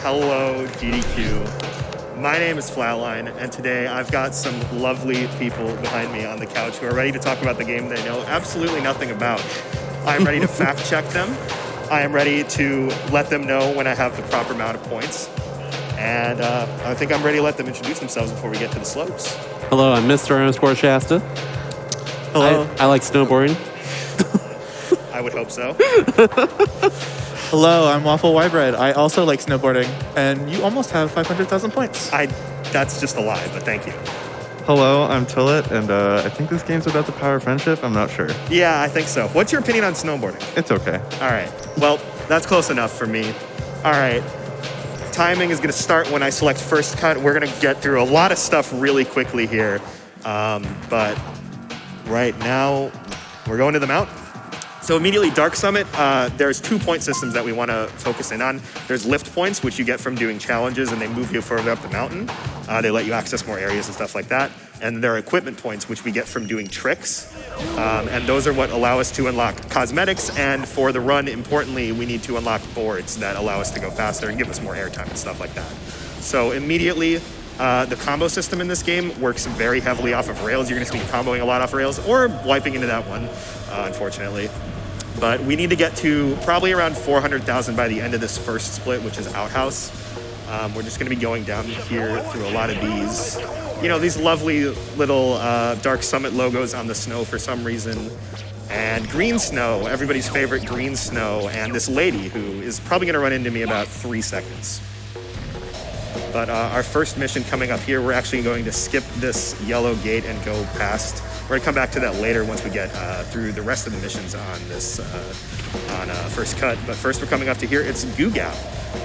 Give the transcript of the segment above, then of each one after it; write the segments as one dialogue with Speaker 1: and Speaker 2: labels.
Speaker 1: Hello, GDQ. My name is Flatline, and today I've got some lovely people behind me on the couch who are ready to talk about the game they know absolutely nothing about. I'm ready to fact check them. I am ready to let them know when I have the proper amount of points. And I think I'm ready to let them introduce themselves before we get to the slopes.
Speaker 2: Hello, I'm Mr. Shasta.
Speaker 1: Hello.
Speaker 2: I like snowboarding.
Speaker 1: I would hope so.
Speaker 3: Hello, I'm wafflewhybread. I also like snowboarding, and you almost have 500,000 points.
Speaker 1: That's just a lie, but thank you.
Speaker 4: Hello, I'm twilit, and I think this game's about the power of friendship. I'm not sure.
Speaker 1: Yeah, I think so. What's your opinion on snowboarding?
Speaker 4: It's okay.
Speaker 1: All right. Well, that's close enough for me. All right. Timing is going to start when I select first cut. We're going to get through a lot of stuff really quickly here. But right now, we're going to the mountain. So immediately, Dark Summit, there's 2 point systems that we want to focus in on. There's lift points, which you get from doing challenges, and they move you further up the mountain. They let you access more areas and stuff like that. And there are equipment points, which we get from doing tricks. And those are what allow us to unlock cosmetics. And for the run, importantly, we need to unlock boards that allow us to go faster and give us more airtime and stuff like that. So immediately, the combo system in this game works very heavily off of rails. You're going to see comboing a lot off rails or wiping into that one, unfortunately. But we need to get to probably around 400,000 by the end of this first split, which is Outhouse. We're just going to be going down here through a lot of these, these lovely little Dark Summit logos on the snow for some reason. And green snow, everybody's favorite green snow, and this lady who is probably going to run into me about 3 seconds. But our first mission coming up here, we're actually going to skip this yellow gate and go past. We're going to come back to that later once we get through the rest of the missions on this first cut. But first we're coming up to here, it's Goo Gap.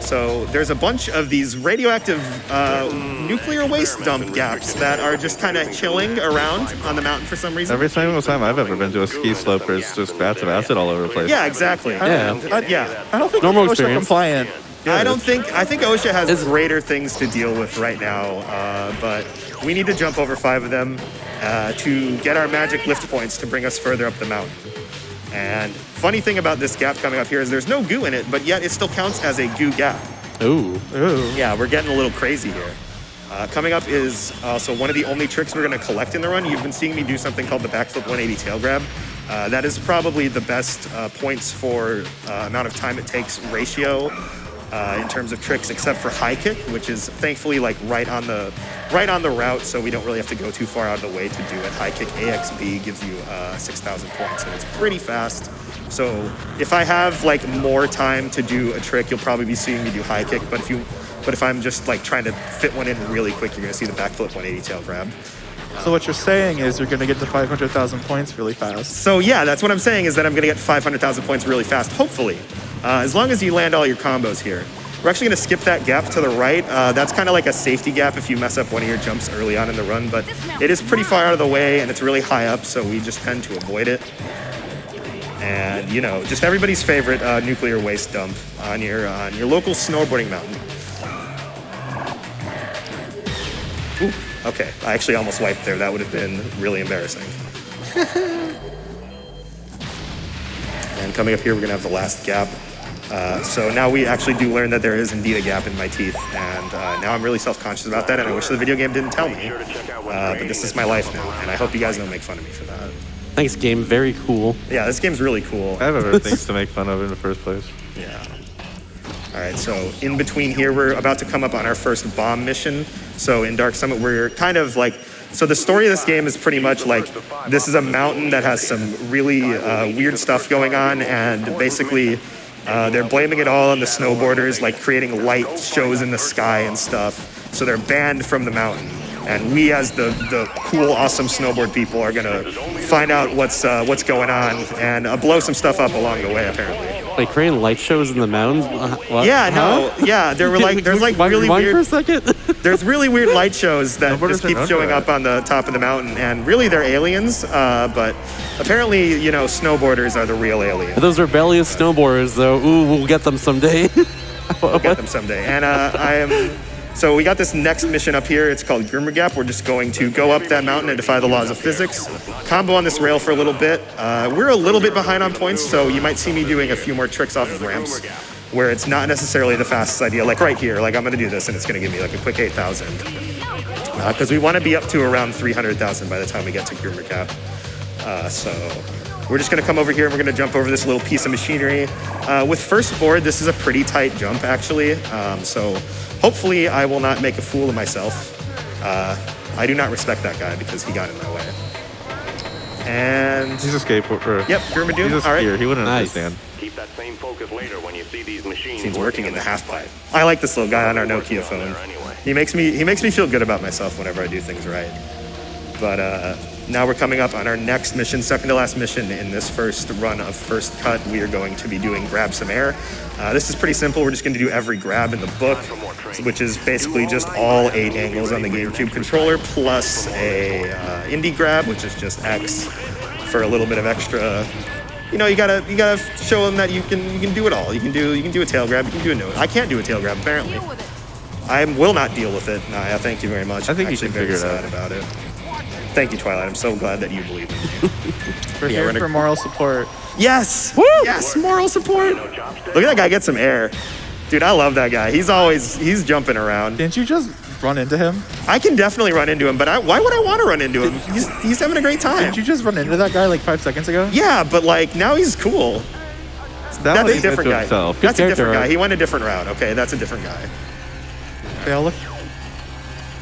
Speaker 1: So there's a bunch of these radioactive nuclear waste dump gaps that are just kind of chilling around on the mountain for some reason.
Speaker 4: Every single time I've ever been to a ski slope, there's just bats of acid all over the place.
Speaker 1: Yeah, exactly.
Speaker 2: Yeah.
Speaker 3: I don't think
Speaker 2: Normal
Speaker 3: it's OSHA
Speaker 2: experience.
Speaker 3: compliant.
Speaker 1: I think OSHA has greater things to deal with right now, but we need to jump over 5 of them to get our magic lift points to bring us further up the mountain. And funny thing about this gap coming up here is there's no goo in it, but yet it still counts as a goo gap.
Speaker 2: Ooh.
Speaker 1: Yeah, we're getting a little crazy here. Coming up is also one of the only tricks we're going to collect in the run. You've been seeing me do something called the backflip 180 tail grab. That is probably the best points for amount of time it takes ratio in terms of tricks, except for high kick, which is thankfully like right on the route, so we don't really have to go too far out of the way to do it. High kick AXB gives you 6,000 points, and it's pretty fast. So if I have like more time to do a trick, you'll probably be seeing me do high kick. But if I'm just like trying to fit one in really quick, you're gonna see the backflip 180 tail grab.
Speaker 3: So what you're saying is you're going to get to 500,000 points really fast.
Speaker 1: So yeah, that's what I'm saying, is that I'm going to get 500,000 points really fast, hopefully. As long as you land all your combos here. We're actually going to skip that gap to the right. That's kind of like a safety gap if you mess up one of your jumps early on in the run, but it is pretty far out of the way and it's really high up, so we just tend to avoid it. And, just everybody's favorite nuclear waste dump on your local snowboarding mountain. Ooh. Okay, I actually almost wiped there. That would have been really embarrassing. And coming up here, we're gonna have the last gap. So now we actually do learn that there is indeed a gap in my teeth, and now I'm really self-conscious about that, and I wish the video game didn't tell me. But this is my life now, and I hope you guys don't make fun of me for that.
Speaker 2: Thanks, game. Very cool.
Speaker 1: Yeah, this game's really cool.
Speaker 4: I have other things to make fun of in the first place.
Speaker 1: Yeah. All right, so in between here, we're about to come up on our first bomb mission. So in Dark Summit, we're kind of like, so the story of this game is pretty much like, this is a mountain that has some really weird stuff going on, and basically they're blaming it all on the snowboarders, like creating light shows in the sky and stuff. So they're banned from the mountain. And we, as the cool, awesome snowboard people, are gonna find out what's going on and blow some stuff up along the way, apparently.
Speaker 2: Like creating light shows in the mountains? What?
Speaker 1: Yeah, no, yeah. There's like really weird.
Speaker 2: For a second?
Speaker 1: There's really weird light shows that just keep showing
Speaker 4: that.
Speaker 1: up on the top of the mountain, and really they're aliens. But apparently, snowboarders are the real aliens.
Speaker 2: Those rebellious snowboarders, though. Ooh, we'll get them someday.
Speaker 1: We'll get them someday. And so we got this next mission up here. It's called Grimmer Gap. We're just going to go up that mountain and defy the laws of physics. Combo on this rail for a little bit. We're a little bit behind on points, so you might see me doing a few more tricks off of ramps. where it's not necessarily the fastest idea. Like right here, like I'm gonna do this and it's gonna give me like a quick 8,000. Because we wanna be up to around 300,000 by the time we get to groomer cap. So we're just gonna come over here and we're gonna jump over this little piece of machinery. With first board, this is a pretty tight jump actually. So hopefully I will not make a fool of myself. I do not respect that guy because he got in my way. And
Speaker 4: He's a skateboarder.
Speaker 1: yep, groomer dude.
Speaker 4: He's a
Speaker 1: All right.
Speaker 4: skier. He wouldn't
Speaker 2: Nice.
Speaker 4: understand.
Speaker 5: Keep that same focus later when you see these machines.
Speaker 1: Seems working in the half pipe. I like this little guy on our Nokia phone. He makes me feel good about myself whenever I do things right. But now we're coming up on our next mission, second to last mission in this first run of first cut. We are going to be doing grab some air. This is pretty simple. We're just going to do every grab in the book, which is basically just all 8 angles on the GameCube controller plus a indie grab, which is just X for a little bit of extra. You know, you gotta show them that you can do it all. You can do a tail grab. You can do a no. I can't do a tail grab apparently. I will not deal with it. Naya, thank you very much.
Speaker 4: I think
Speaker 1: I'm
Speaker 4: you
Speaker 1: actually
Speaker 4: can
Speaker 1: very
Speaker 4: figure it
Speaker 1: sad
Speaker 4: out.
Speaker 1: about it. Thank you, Twilight. I'm so glad that you believe in me.
Speaker 3: We're
Speaker 1: Yeah,
Speaker 3: here
Speaker 1: we're gonna-
Speaker 3: for moral support.
Speaker 1: Yes! Woo! Yes, moral support. Look at that guy get some air. Dude, I love that guy. He's jumping around.
Speaker 3: Didn't you just run into him?
Speaker 1: I can definitely run into him, but why would I want to run into him? He's having a great time.
Speaker 3: Didn't you just run into that guy like 5 seconds ago?
Speaker 1: Yeah, but like now he's cool.
Speaker 4: That
Speaker 1: That's
Speaker 4: was
Speaker 1: a different
Speaker 4: to
Speaker 1: guy.
Speaker 4: himself.
Speaker 1: That's a
Speaker 2: character
Speaker 1: different guy.
Speaker 2: arc.
Speaker 1: He went a different route. Okay, that's a different guy.
Speaker 3: Fail.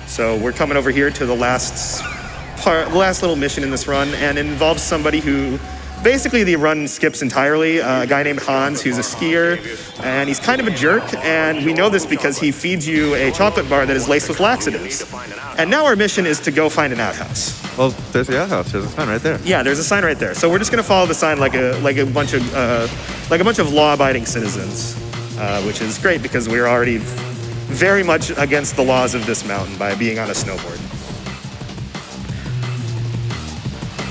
Speaker 1: So we're coming over here to the last little mission in this run, and it involves somebody who basically the run skips entirely. A guy named Hans, who's a skier, and he's kind of a jerk, and we know this because he feeds you a chocolate bar that is laced with laxatives. And now our mission is to go find an outhouse.
Speaker 4: Well, there's the outhouse. There's a sign right there.
Speaker 1: Yeah, there's a sign right there. So we're just gonna follow the sign like a bunch of law-abiding citizens, which is great because we're already very much against the laws of this mountain by being on a snowboard.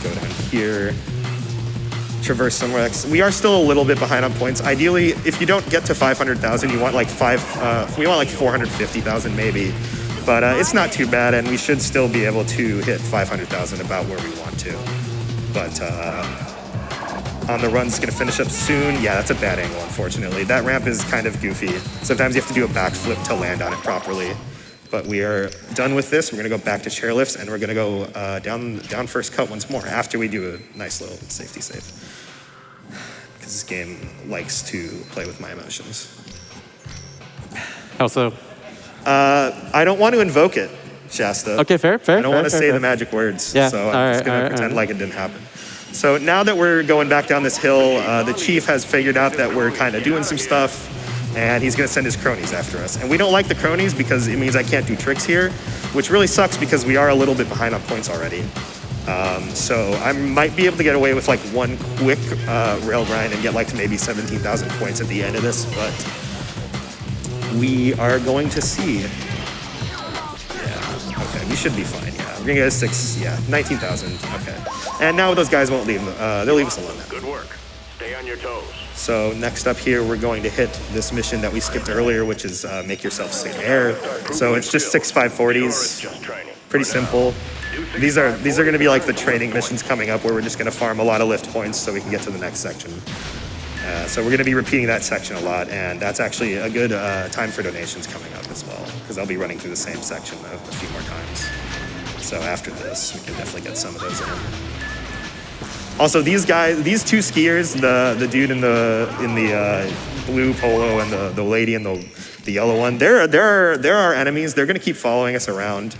Speaker 1: Go down here, traverse somewhere else. We are still a little bit behind on points. Ideally, if you don't get to 500,000, you want like we want like 450,000 maybe. But it's not too bad, and we should still be able to hit 500,000 about where we want to. But on the run's gonna finish up soon. Yeah, that's a bad angle, unfortunately. That ramp is kind of goofy. Sometimes you have to do a backflip to land on it properly. But we are done with this. We're gonna go back to chairlifts, and we're gonna go down first cut once more after we do a nice little safety save. Because this game likes to play with my emotions.
Speaker 2: How so?
Speaker 1: I don't want to invoke it, Shasta.
Speaker 2: Okay, fair.
Speaker 1: I don't want to say the magic words,
Speaker 2: Yeah,
Speaker 1: so I'm
Speaker 2: all
Speaker 1: just
Speaker 2: right,
Speaker 1: going
Speaker 2: all
Speaker 1: to
Speaker 2: right,
Speaker 1: pretend
Speaker 2: all
Speaker 1: like it didn't happen. So now that we're going back down this hill, the chief has figured out that we're kind of doing some stuff, and he's going to send his cronies after us. And we don't like the cronies because it means I can't do tricks here, which really sucks because we are a little bit behind on points already. So I might be able to get away with like one quick rail grind and get like to maybe 17,000 points at the end of this, but we are going to see. Okay, we should be fine, yeah. We're gonna get a 19,000, okay. And now those guys won't leave, they'll leave us alone now.
Speaker 5: Good work. Stay on your toes.
Speaker 1: So next up here, we're going to hit this mission that we skipped earlier, which is make yourself sick air. So it's just 6 540s,
Speaker 5: Just training.
Speaker 1: pretty simple. These are gonna be like the training missions coming up where we're just gonna farm a lot of lift points so we can get to the next section. So we're gonna be repeating that section a lot, and that's actually a good time for donations coming up as well, because I'll be running through the same section a few more times. So after this, we can definitely get some of those in. Also, these two skiers, the dude in the blue polo and the lady in the yellow one, they're our enemies. They're gonna keep following us around.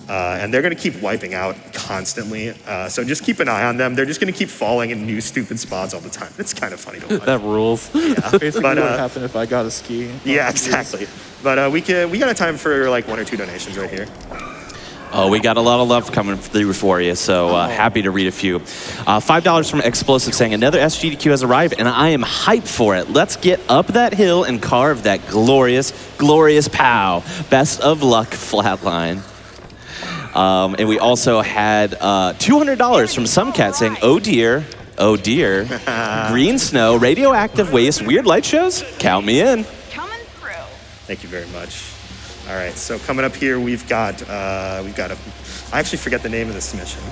Speaker 1: And they're going to keep wiping out constantly. So just keep an eye on them. They're just going to keep falling in new stupid spots all the time. It's kind of funny to watch.
Speaker 2: That rules.
Speaker 3: Basically,
Speaker 1: But,
Speaker 3: what would happen if I got a ski?
Speaker 1: Yeah, exactly. But we got a time for like 1 or 2 donations right here.
Speaker 6: Oh, we got a lot of love coming through for you, so happy to read a few. $5 from Explosive saying, another SGDQ has arrived, and I am hyped for it. Let's get up that hill and carve that glorious, glorious POW. Best of luck, Flatline. And we also had $200 from some cat saying, oh dear, green snow, radioactive waste, weird light shows, count me in.
Speaker 7: Coming through.
Speaker 1: Thank you very much. All right, so coming up here, we've got a. I actually forget the name of this mission.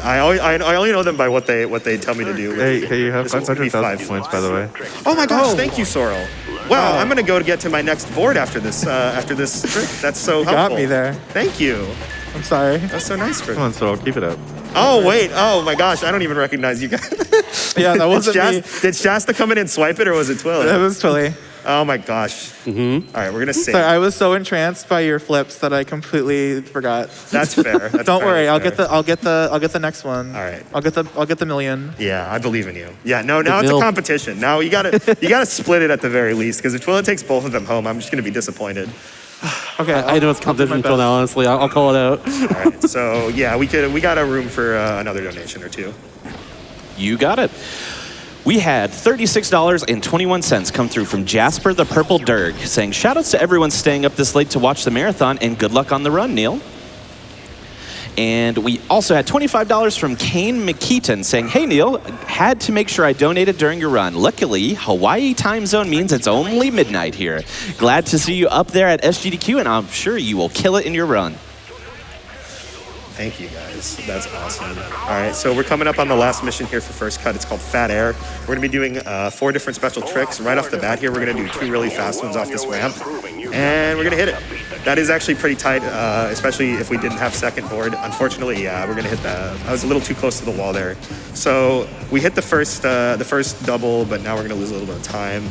Speaker 1: I only know them by what they tell me to do.
Speaker 4: Hey, you have
Speaker 1: This one's gonna be
Speaker 4: 500,000 points, by the way.
Speaker 1: Oh my gosh! Thank you, Sorrel. Wow, I'm gonna go to get to my next board after this trip. That's so helpful.
Speaker 3: got me there.
Speaker 1: Thank you.
Speaker 3: I'm sorry.
Speaker 1: That's so nice for
Speaker 4: Come on, Sorrel, keep it up.
Speaker 1: Oh wait! Oh my gosh! I don't even recognize you guys.
Speaker 3: Yeah, that wasn't me.
Speaker 1: Did Shasta come in and swipe it, or was it Twilit?
Speaker 3: It was Twilly.
Speaker 1: Oh my gosh. Mm-hmm. All right, we're gonna save.
Speaker 3: Sorry, I was so entranced by your flips that I completely forgot.
Speaker 1: That's fair. That's
Speaker 3: Don't worry,
Speaker 1: fair.
Speaker 3: I'll get the next one.
Speaker 1: All right.
Speaker 3: I'll get the million.
Speaker 1: Yeah, I believe in you. Yeah, no, now it's a competition. Now you gotta split it at the very least, because if Twilit takes both of them home, I'm just gonna be disappointed.
Speaker 3: Okay.
Speaker 2: I know it's competition until now, honestly. I'll call it out.
Speaker 1: All right. So yeah, we got a room for another donation or two.
Speaker 6: You got it. We had $36.21 come through from Jasper the Purple Dirg, saying, shoutouts to everyone staying up this late to watch the marathon, and good luck on the run, Neil. And we also had $25 from Kane McKeaton, saying, hey, Neil, had to make sure I donated during your run. Luckily, Hawaii time zone means it's only midnight here. Glad to see you up there at SGDQ, and I'm sure you will kill it in your run.
Speaker 1: Thank you, guys. That's awesome. All right, so we're coming up on the last mission here for First Cut. It's called Fat Air. We're going to be doing 4 different special tricks. Right off the bat here, we're going to do 2 really fast ones off this ramp, and we're going to hit it. That is actually pretty tight, especially if we didn't have second board. Unfortunately, yeah, we're going to hit that. I was a little too close to the wall there. So we hit the first double, but now we're going to lose a little bit of time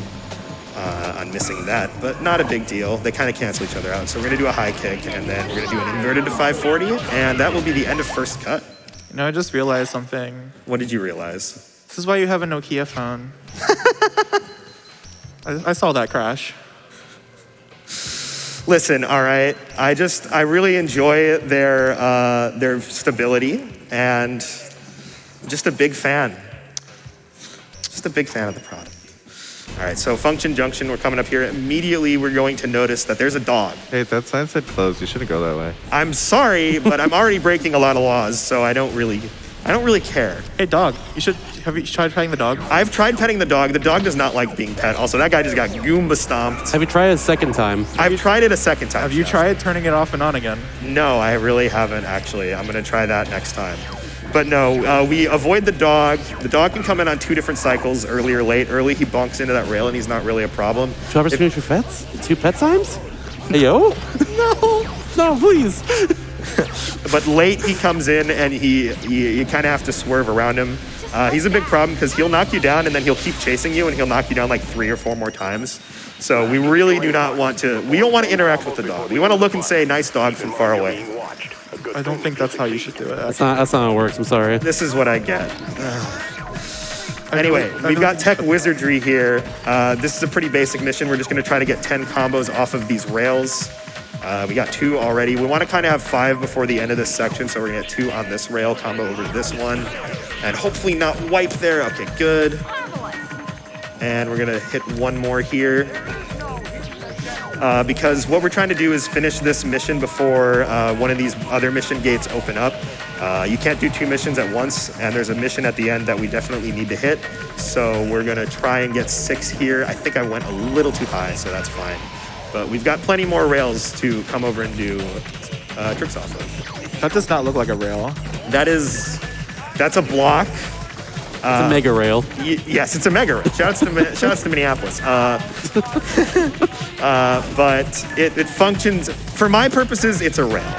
Speaker 1: on missing that, but not a big deal. They kind of cancel each other out. So we're going to do a high kick, and then we're going to do an inverted to 540, and that will be the end of First Cut.
Speaker 3: You know, I just realized something.
Speaker 1: What did you realize?
Speaker 3: This is why you have a Nokia phone. I saw that crash.
Speaker 1: Listen, all right. I really enjoy their stability, and just a big fan. Just a big fan of the product. All right, so Function Junction, we're coming up here. Immediately, we're going to notice that there's a dog.
Speaker 4: Hey, that sign said closed. You shouldn't go that way.
Speaker 1: I'm sorry, but I'm already breaking a lot of laws, so I don't really care.
Speaker 3: Hey, dog. Have you tried petting the dog?
Speaker 1: I've tried petting the dog. The dog does not like being pet. Also, that guy just got Goomba stomped.
Speaker 2: Have you tried it a second time?
Speaker 1: I've tried it a second time.
Speaker 3: Have you tried turning it off and on again?
Speaker 1: No, I really haven't, actually. I'm going to try that next time. But no, we avoid the dog. The dog can come in on 2 different cycles, early or late. Early, he bonks into that rail, and he's not really a problem.
Speaker 2: 2 hours between 2 pets? 2 pet times? Hey, yo? No, please.
Speaker 1: But late, he comes in, and you kind of have to swerve around him. He's a big problem because he'll knock you down, and then he'll keep chasing you, and he'll knock you down like 3 or 4 more times. So we really do not want to. We don't want to interact with the dog. We want to look and say, "Nice dog" from far away.
Speaker 3: I don't think that's how you should do it.
Speaker 2: That's not how it works. I'm sorry.
Speaker 1: This is what I get. Anyway, we've got Tech Wizardry here. This is a pretty basic mission. We're just going to try to get 10 combos off of these rails. We got 2 already. We want to kind of have 5 before the end of this section, so we're going to get 2 on this rail combo over this one. And hopefully not wipe there. Okay, good. And we're going to hit 1 more here. Because what we're trying to do is finish this mission before one of these other mission gates open up. You can't do 2 missions at once, and there's a mission at the end that we definitely need to hit. So we're going to try and get 6 here. I think I went a little too high, so that's fine. But we've got plenty more rails to come over and do tricks off of.
Speaker 3: That does not look like a rail.
Speaker 1: That's a block.
Speaker 2: It's a mega rail.
Speaker 1: Yes, it's a mega rail. Shoutouts to Minneapolis. But it functions, for my purposes, it's a rail.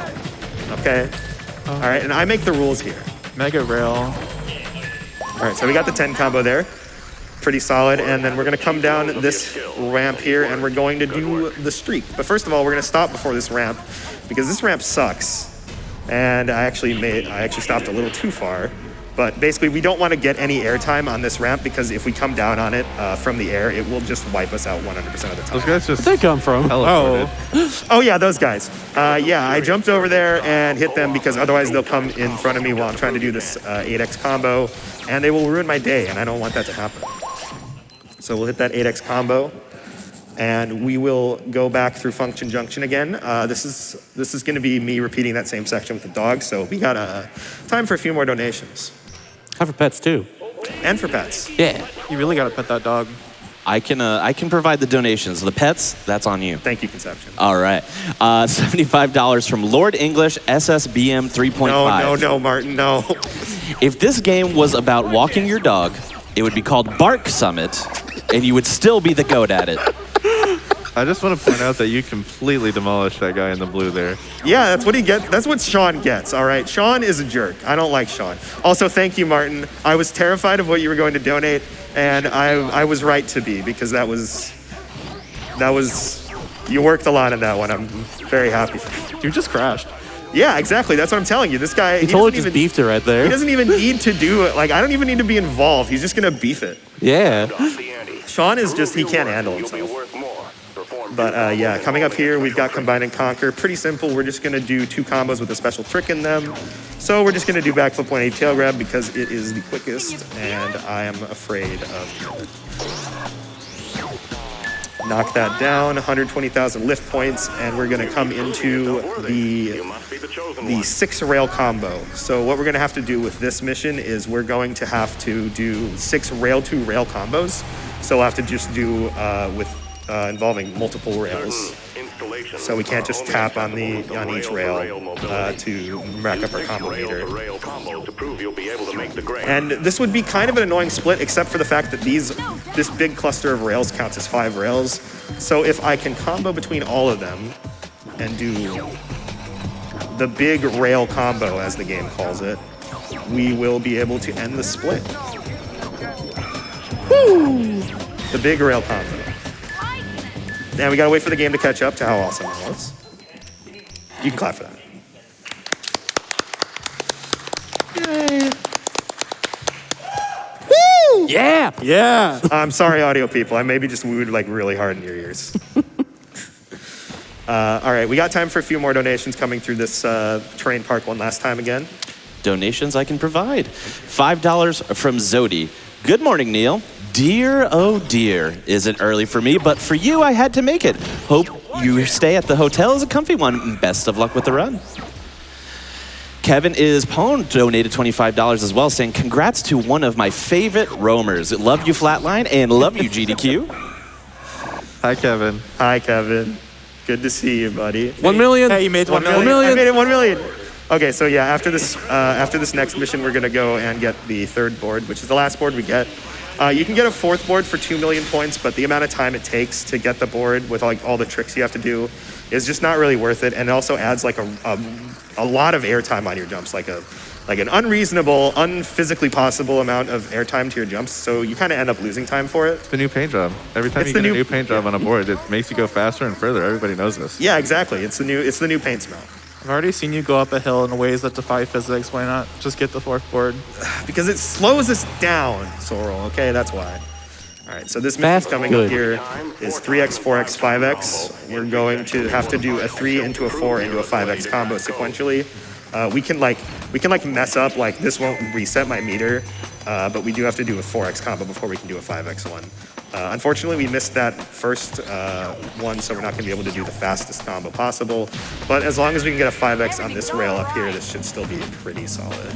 Speaker 1: Okay? All right, and I make the rules here.
Speaker 3: Mega rail.
Speaker 1: All right, so we got the 10 combo there. Pretty solid. And then we're going to come down this ramp here, and we're going to do the streak. But first of all, we're going to stop before this ramp, because this ramp sucks. And I actually stopped a little too far. But basically, we don't want to get any airtime on this ramp, because if we come down on it from the air, it will just wipe us out 100% of the time.
Speaker 4: Those guys just
Speaker 2: Where'd they come from?
Speaker 4: teleported.
Speaker 1: Oh yeah, those guys. Yeah, I jumped over there and hit them because otherwise they'll come in front of me while I'm trying to do this 8x combo, and they will ruin my day, and I don't want that to happen. So we'll hit that 8x combo, and we will go back through Function Junction again. This is going to be me repeating that same section with the dog, so we got time for a few more donations.
Speaker 2: Time for pets, too.
Speaker 1: And for pets.
Speaker 2: Yeah.
Speaker 3: You really gotta pet that dog.
Speaker 6: I can provide the donations. The pets, that's on you.
Speaker 1: Thank you, Konception.
Speaker 6: All right. $75 from Lord English SSBM 3.5.
Speaker 1: No, Martin, no.
Speaker 6: If this game was about walking your dog, it would be called Bark Summit, and you would still be the GOAT at it.
Speaker 4: I just want to point out that you completely demolished that guy in the blue there.
Speaker 1: Yeah, that's what he gets. That's what Sean gets, all right? Sean is a jerk. I don't like Sean. Also, thank you, Martin. I was terrified of what you were going to donate, and I was right to be, because that was, you worked a lot in that one. I'm very happy for you.
Speaker 3: You just crashed.
Speaker 1: Yeah, exactly. That's what I'm telling you. This guy,
Speaker 2: He totally just beefed it right there.
Speaker 1: He doesn't even need to do it. Like, I don't even need to be involved. He's just going to beef it.
Speaker 2: Yeah.
Speaker 5: Off the ante.
Speaker 1: Sean is just, he can't handle
Speaker 5: You'll be
Speaker 1: himself.
Speaker 5: worth more. Perform
Speaker 1: But yeah, coming up here, we've got Combine and Conquer. Pretty simple. We're just going to do 2 combos with a special trick in them. So we're just going to do backflip 180 tail grab because it is the quickest, and I am afraid of it. Knock that down, 120,000 lift points, and we're going to come into
Speaker 5: You must be the chosen
Speaker 1: the
Speaker 5: one.
Speaker 1: 6 rail combo. So what we're going to have to do with this mission is we're going to have to do 6 rail to rail combos. So we'll have to just do involving multiple rails.
Speaker 5: Installation.
Speaker 1: So we can't just tap on each rail to rack up our combo meter.
Speaker 5: Rail combo to prove you'll be able to make the grade.
Speaker 1: And this would be kind of an annoying split, except for the fact that this big cluster of rails counts as 5 rails. So if I can combo between all of them and do the big rail combo, as the game calls it, we will be able to end the split. Woo! The big rail combo. Now we gotta wait for the game to catch up to how awesome it was. You can clap for that. Woo!
Speaker 2: Yeah. Yeah.
Speaker 1: I'm sorry, audio people. I maybe just wooed like really hard in your ears. All right, we got time for a few more donations coming through this terrain park one last time again.
Speaker 6: Donations I can provide. $5 from Zodi. Good morning, Neil. Dear, oh dear, isn't early for me, but for you, I had to make it. Hope your stay at the hotel is a comfy one. Best of luck with the run. Kevin is Pone donated $25 as well, saying congrats to one of my favorite roamers. Love you, Flatline, and love you, GDQ.
Speaker 4: Hi, Kevin.
Speaker 1: Hi, Kevin. Good to see you, buddy.
Speaker 2: 1 million.
Speaker 3: Hey, you made 1
Speaker 1: 1
Speaker 3: million.
Speaker 1: million. I made it 1 million. Okay, so yeah, after this next mission, we're gonna go and get the 3rd board, which is the last board we get. You can get a 4th board for 2 million points, but the amount of time it takes to get the board with like all the tricks you have to do is just not really worth it, and it also adds like a lot of airtime on your jumps, like an unreasonable, unphysically possible amount of airtime to your jumps. So you kind of end up losing time for it.
Speaker 4: The new paint job. Every time
Speaker 1: It's
Speaker 4: you
Speaker 1: the
Speaker 4: get a
Speaker 1: new-
Speaker 4: new paint job on a board, it makes you go faster and further. Everybody knows this.
Speaker 1: Yeah, exactly. It's the new paint smell.
Speaker 3: I've already seen you go up a hill in ways that defy physics. Why not just get the 4th board?
Speaker 1: Because it slows us down, Sorrel. Okay, that's why. All right, so this mission's
Speaker 2: Fast,
Speaker 1: coming
Speaker 2: good.
Speaker 1: up here is 3x, 4x, 5x. We're going to have to do a 3 into a 4 into a 5x combo sequentially. We can mess up, like this won't reset my meter, but we do have to do a 4x combo before we can do a 5x one. Unfortunately, we missed that first one, so we're not going to be able to do the fastest combo possible. But as long as we can get a 5x on this rail up here, this should still be pretty solid.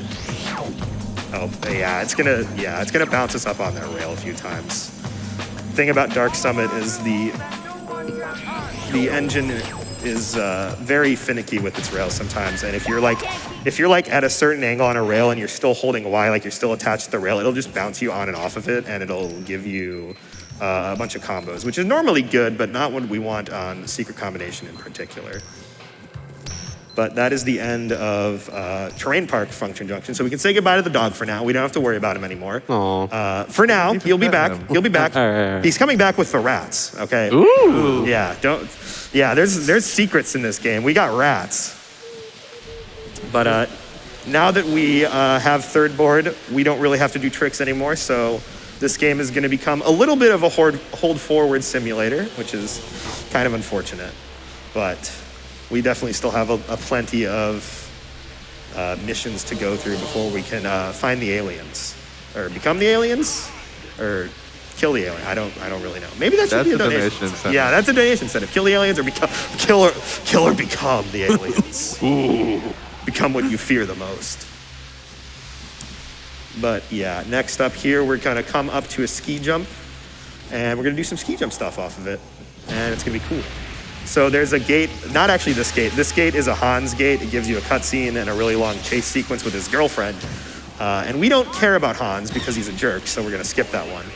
Speaker 1: Oh yeah, it's gonna bounce us up on that rail a few times. Thing about Dark Summit is the engine is very finicky with its rails sometimes, and if you're like at a certain angle on a rail and you're still holding Y, like you're still attached to the rail, it'll just bounce you on and off of it, and it'll give you a bunch of combos, which is normally good, but not what we want on Secret Combination in particular. But that is the end of Terrain Park Function Junction. So we can say goodbye to the dog for now. We don't have to worry about him anymore.
Speaker 2: Aw.
Speaker 1: For now, he'll be back. He'll be back.
Speaker 2: All right.
Speaker 1: He's coming back with the rats, okay?
Speaker 2: Ooh.
Speaker 1: Yeah, there's secrets in this game. We got rats. But now that we have 3rd board, we don't really have to do tricks anymore, so this game is going to become a little bit of a hold forward simulator, which is kind of unfortunate. But we definitely still have a plenty of missions to go through before we can find the aliens, or become the aliens, or kill the alien. I don't really know. Maybe that should be a donation
Speaker 4: incentive.
Speaker 1: Yeah, that's a donation incentive. Kill the aliens or kill or become the aliens. Ooh. Become what you fear the most. But yeah, next up here, we're gonna come up to a ski jump. and we're gonna do some ski jump stuff off of it, and it's gonna be cool. So there's a gate, not actually this gate. This gate is a Hans gate. It gives you a cutscene and a really long chase sequence with his girlfriend. And we don't care about Hans because he's a jerk, so we're gonna skip that one.